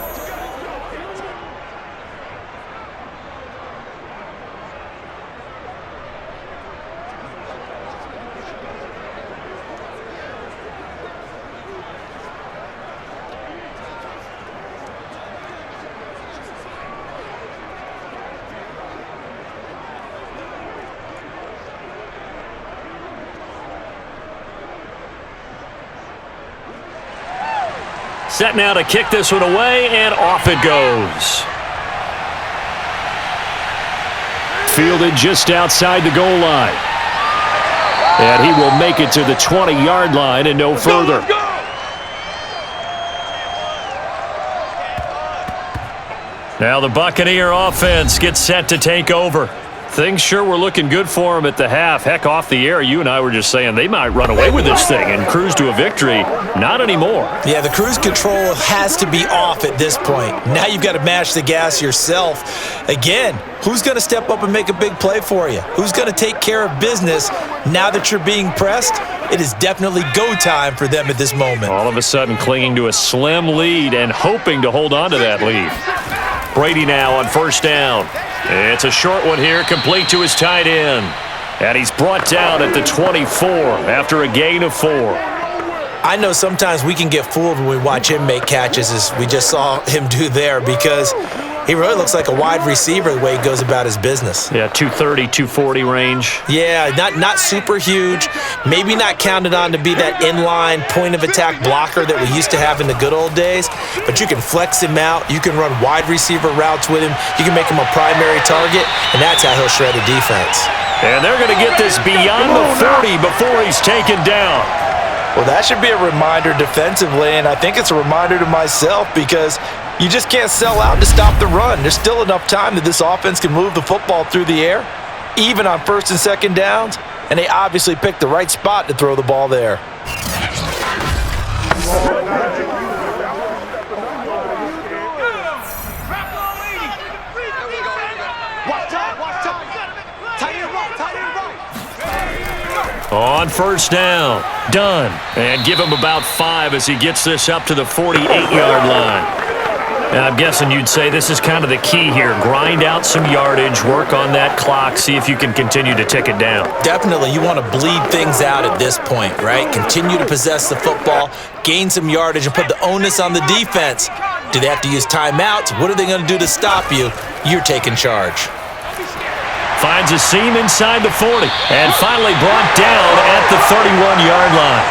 Set now to kick this one away, and off it goes. Fielded just outside the goal line. And he will make it to the 20-yard line and no further. Now the Buccaneer offense gets set to take over. Things sure were looking good for him at the half. Heck, off the air, you and I were just saying they might run away with this thing and cruise to a victory. Not anymore. Yeah, the cruise control has to be off at this point. Now you've got to mash the gas yourself. Again, who's going to step up and make a big play for you? Who's going to take care of business now that you're being pressed? It is definitely go time for them at this moment. All of a sudden clinging to a slim lead and hoping to hold on to that lead. Brady now on 1st down. It's a short one here, complete to his tight end. And he's brought down at the 24 after a gain of 4. I know sometimes we can get fooled when we watch him make catches, as we just saw him do there, because he really looks like a wide receiver the way he goes about his business. Yeah, 230, 240 range. Yeah, not super huge. Maybe not counted on to be that inline point-of-attack blocker that we used to have in the good old days, but you can flex him out. You can run wide receiver routes with him. You can make him a primary target, and that's how he'll shred a defense. And they're going to get this beyond the 30 before he's taken down. Well, that should be a reminder defensively, and I think it's a reminder to myself because you just can't sell out to stop the run. There's still enough time that this offense can move the football through the air, even on 1st and 2nd downs, and they obviously picked the right spot to throw the ball there. On 1st down, done. And give him about 5 as he gets this up to the 48-yard line. And I'm guessing you'd say this is kind of the key here. Grind out some yardage, work on that clock, see if you can continue to tick it down. Definitely, you want to bleed things out at this point, right? Continue to possess the football, gain some yardage, and put the onus on the defense. Do they have to use timeouts? What are they going to do to stop you? You're taking charge. Finds a seam inside the 40. And finally brought down at the 31-yard line.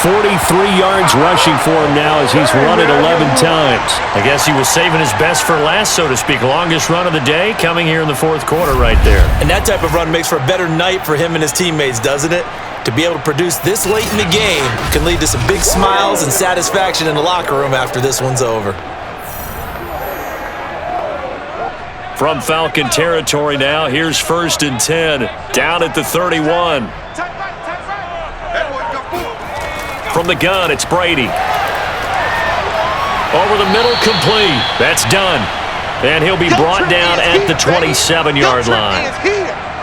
43 yards rushing for him now as he's run it 11 times. I guess he was saving his best for last, so to speak. Longest run of the day coming here in the 4th quarter right there. And that type of run makes for a better night for him and his teammates, doesn't it? To be able to produce this late in the game can lead to some big smiles and satisfaction in the locker room after this one's over. From Falcon territory now, here's 1st and 10, down at the 31. From the gun, it's Brady. Over the middle, complete. That's done. And he'll be brought down at the 27-yard line.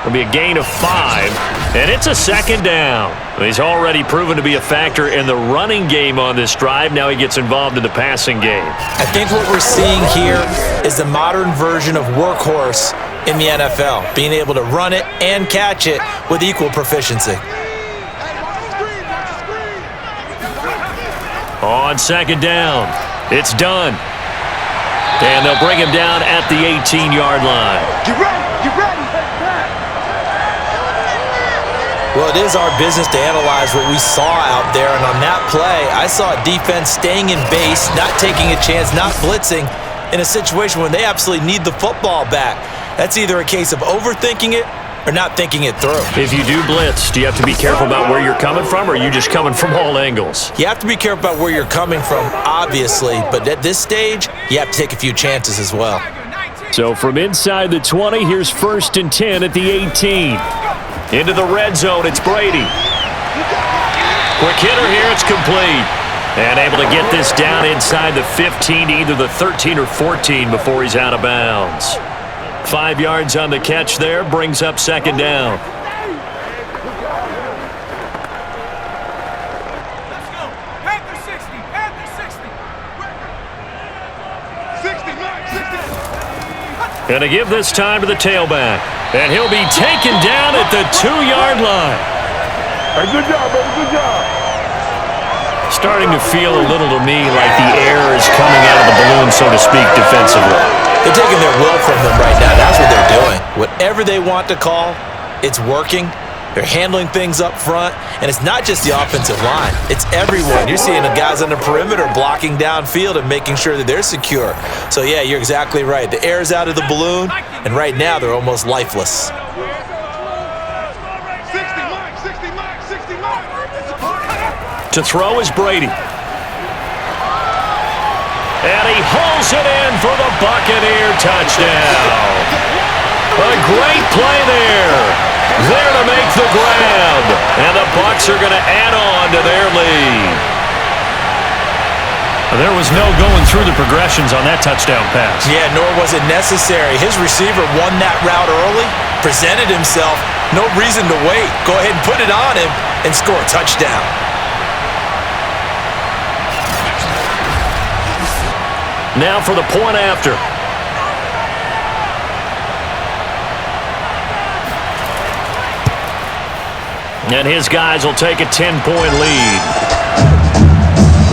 It'll be a gain of 5, and it's a second down. He's already proven to be a factor in the running game on this drive. Now he gets involved in the passing game. I think what we're seeing here is the modern version of workhorse in the NFL, being able to run it and catch it with equal proficiency. On second down, it's done. And they'll bring him down at the 18-yard line. Get ready, get ready. Well, it is our business to analyze what we saw out there, and on that play, I saw a defense staying in base, not taking a chance, not blitzing in a situation when they absolutely need the football back. That's either a case of overthinking it or not thinking it through. If you do blitz, do you have to be careful about where you're coming from, or are you just coming from all angles? You have to be careful about where you're coming from, obviously, but at this stage, you have to take a few chances as well. So from inside the 20, here's 1st and 10 at the 18. Into the red zone, it's Brady. Quick hitter here, it's complete. And able to get this down inside the 15 to either the 13 or 14 before he's out of bounds. 5 yards on the catch there, brings up second down. Let's go. Panther 60, Panther 60. 60, Mike, 60. Gonna give this time to the tailback. And he'll be taken down at the 2-yard line. Hey, good job, baby, good job. Starting to feel a little to me like the air is coming out of the balloon, so to speak, defensively. They're taking their will from them right now. That's what they're doing. Whatever they want to call, it's working. They're handling things up front, and it's not just the offensive line. It's everyone. You're seeing the guys on the perimeter blocking downfield and making sure that they're secure. So, yeah, you're exactly right. The air's out of the balloon, and right now they're almost lifeless. 60, Mike, 60, Mike, 60, Mike. To throw is Brady. And he hauls it in for the Buccaneer touchdown. A great play there. There to make the grab. And the Bucs are going to add on to their lead. There was no going through the progressions on that touchdown pass. Yeah, nor was it necessary. His receiver won that route early, presented himself. No reason to wait. Go ahead and put it on him and score a touchdown. Now for the point after. And his guys will take a 10-point lead.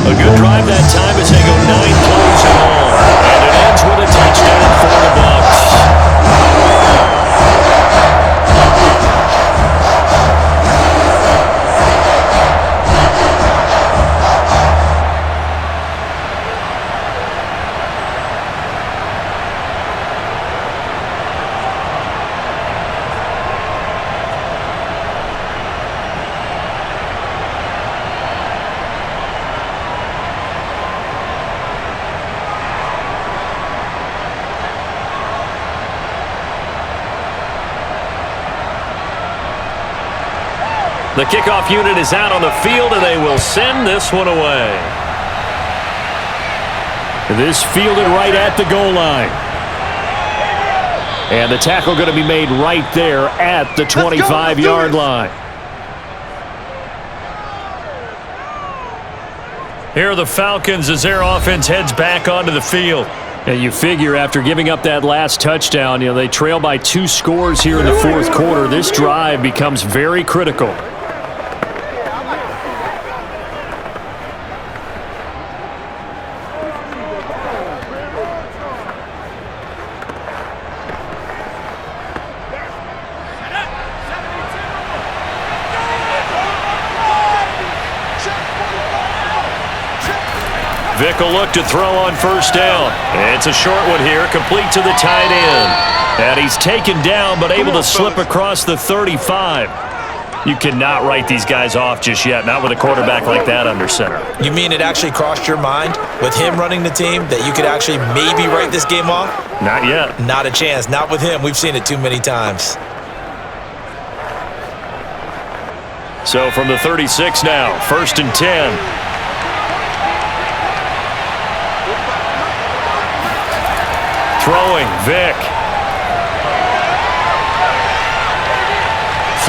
A good drive that time as they go 9 plays in all. And it ends with a touchdown for the Bucs. The kickoff unit is out on the field, and they will send this one away. This fielded right at the goal line. And the tackle going to be made right there at the 25-yard line. Here are the Falcons as their offense heads back onto the field. And you figure after giving up that last touchdown, they trail by 2 scores here in the 4th quarter. This drive becomes very critical. Vic will look to throw on first down. It's a short one here, complete to the tight end. And he's taken down, but able to slip across the 35. You cannot write these guys off just yet, not with a quarterback like that under center. You mean it actually crossed your mind with him running the team that you could actually maybe write this game off? Not yet. Not a chance. Not with him. We've seen it too many times. So from the 36 now, 1st and 10. Throwing, Vic.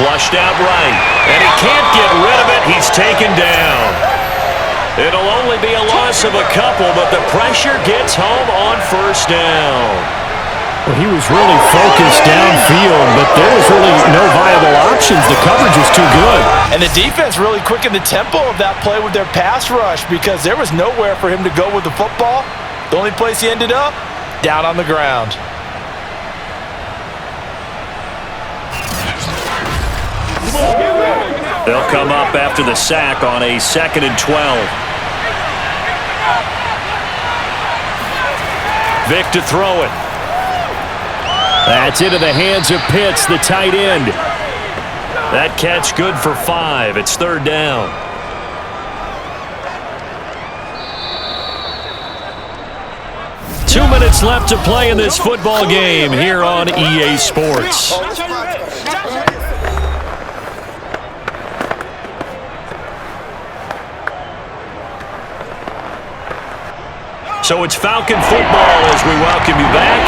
Flushed out right. And he can't get rid of it. He's taken down. It'll only be a loss of a couple, but the pressure gets home on first down. Well, he was really focused downfield, but there was really no viable options. The coverage was too good. And the defense really quickened the tempo of that play with their pass rush because there was nowhere for him to go with the football. The only place he ended up, down on the ground. They'll come up after the sack on a 2nd and 12. Vic to throw it. That's into the hands of Pitts, the tight end. That catch good for 5. It's 3rd down. Two minutes left to play in this football game here on EA Sports. So it's Falcon football as we welcome you back.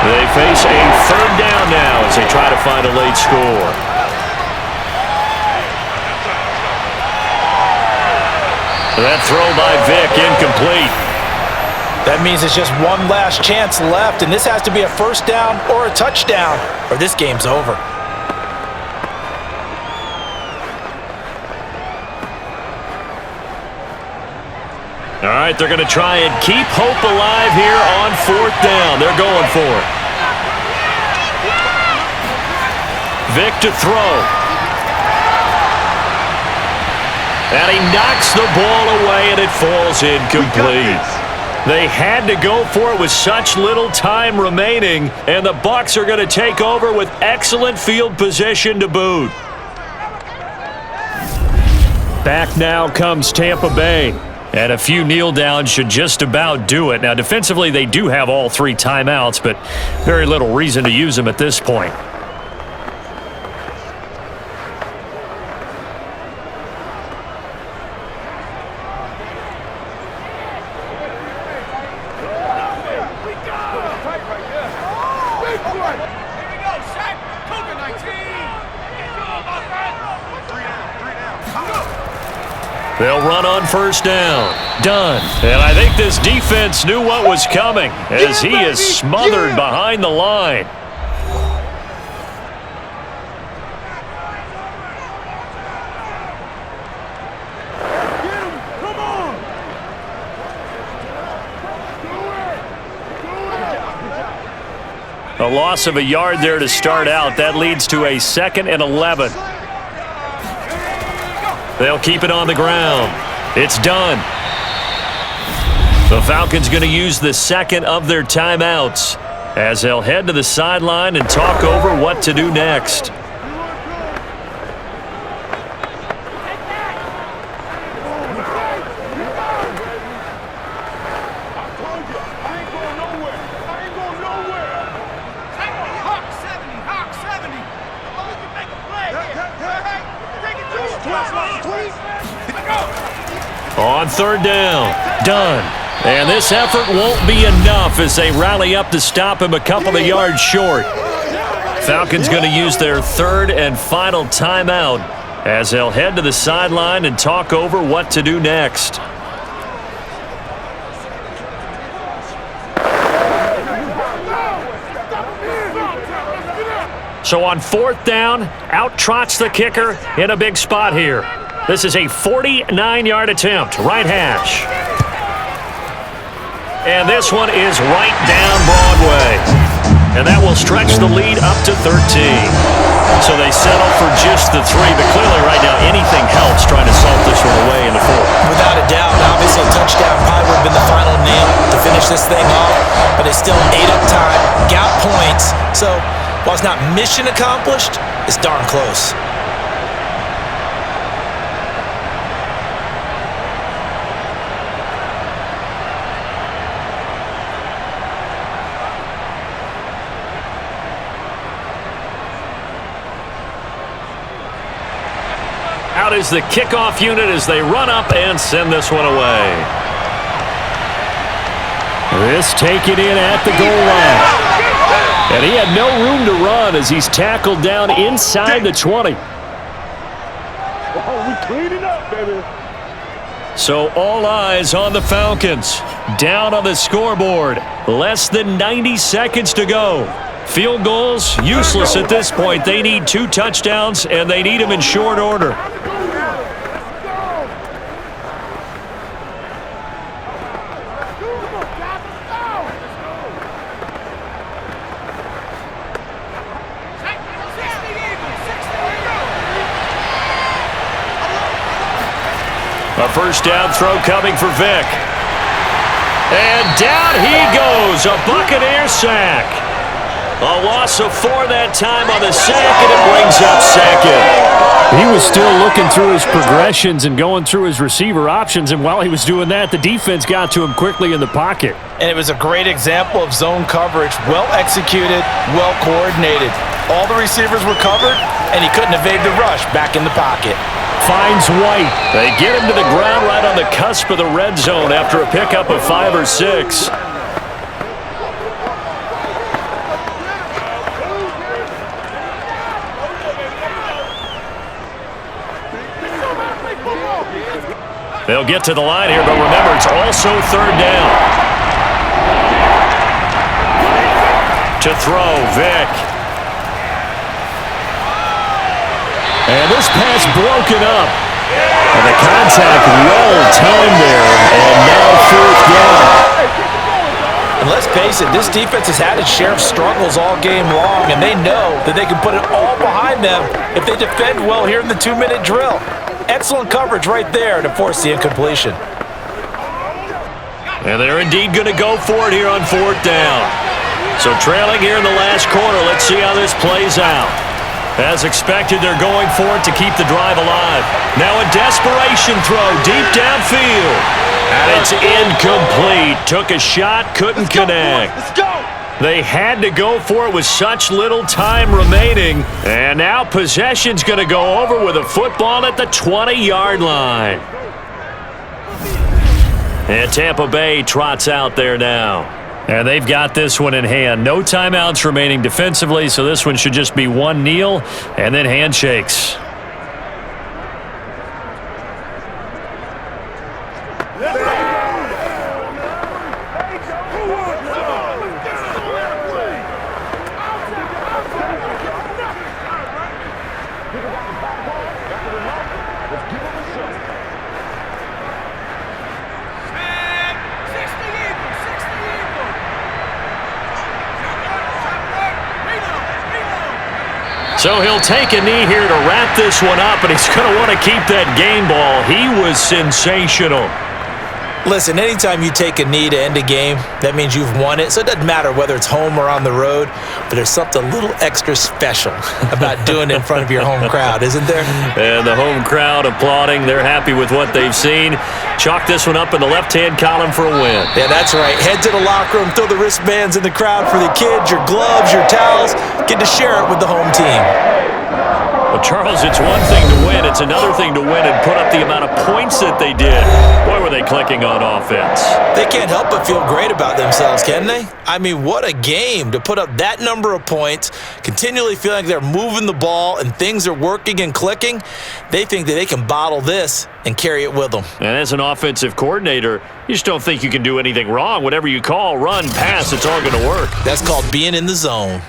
They face a 3rd down now as they try to find a late score. That throw by Vic incomplete. That means it's just one last chance left, and this has to be a 1st down or a touchdown, or this game's over. All right, they're going to try and keep hope alive here on 4th down. They're going for it. Vic to throw. And he knocks the ball away, and it falls incomplete. They had to go for it with such little time remaining, and the Bucs are going to take over with excellent field position to boot. Back now comes Tampa Bay. And a few kneel downs should just about do it. Now, defensively, they do have all 3 timeouts, but very little reason to use them at this point. They'll run on 1st down. Done. And I think this defense knew what was coming as he is smothered behind the line. A loss of a yard there to start out. That leads to a 2nd and 11. They'll keep it on the ground. It's done. The Falcons going to use the 2nd of their timeouts as they'll head to the sideline and talk over what to do next. On 3rd down, done. And this effort won't be enough as they rally up to stop him a couple of yards short. Falcons going to use their 3rd and final timeout as they'll head to the sideline and talk over what to do next. So on 4th down, out trots the kicker in a big spot here. This is a 49-yard attempt, right hash. And this one is right down Broadway. And that will stretch the lead up to 13. So they settle for just the 3, but clearly right now anything helps trying to salt this one away in the 4th. Without a doubt, obviously a touchdown probably would have been the final nail to finish this thing off, but they still ate up time, got points. So while it's not mission accomplished, it's darn close. Out is the kickoff unit as they run up and send this one away. This taken in at the goal line. And he had no room to run as he's tackled down inside the 20. Oh, we cleaning up, baby. So all eyes on the Falcons. Down on the scoreboard. Less than 90 seconds to go. Field goals, useless at this point. They need 2 touchdowns, and they need them in short order. A first down throw coming for Vic. And down he goes. A Buccaneer sack. A loss of 4 that time on the sack, and it brings up second. He was still looking through his progressions and going through his receiver options, and while he was doing that, the defense got to him quickly in the pocket. And it was a great example of zone coverage. Well executed, well coordinated. All the receivers were covered, and he couldn't evade the rush back in the pocket. Finds White. They get him to the ground right on the cusp of the red zone after a pickup of 5 or 6. They'll get to the line here, but remember, it's also third down. To throw, Vic. And this pass broken up. And the contact well timed there, and now fourth down. And let's face it, this defense has had its share of struggles all game long, and they know that they can put it all behind them if they defend well here in the 2-minute drill. Excellent coverage right there to force the incompletion. And they're indeed going to go for it here on fourth down. So trailing here in the last quarter, let's see how this plays out. As expected, they're going for it to keep the drive alive. Now a desperation throw deep downfield. And it's incomplete. Took a shot, couldn't connect. Let's go! They had to go for it with such little time remaining. And now possession's going to go over with a football at the 20-yard line. And Tampa Bay trots out there now. And they've got this one in hand. No timeouts remaining defensively, so this one should just be one kneel and then handshakes. So he'll take a knee here to wrap this one up, and he's going to want to keep that game ball. He was sensational. Listen, anytime you take a knee to end a game, that means you've won it. So it doesn't matter whether it's home or on the road, but there's something a little extra special about doing it in front of your home crowd, isn't there? And the home crowd applauding. They're happy with what they've seen. Chalk this one up in the left-hand column for a win. Yeah, that's right. Head to the locker room, throw the wristbands in the crowd for the kids, your gloves, your towels. Get to share it with the home team. Well, Charles, it's one thing to win. It's another thing to win and put up the amount of points that they did. Boy, were they clicking on offense. They can't help but feel great about themselves, can they? I mean, what a game to put up that number of points, continually feeling like they're moving the ball and things are working and clicking. They think that they can bottle this and carry it with them. And as an offensive coordinator, you just don't think you can do anything wrong. Whatever you call, run, pass, it's all going to work. That's called being in the zone.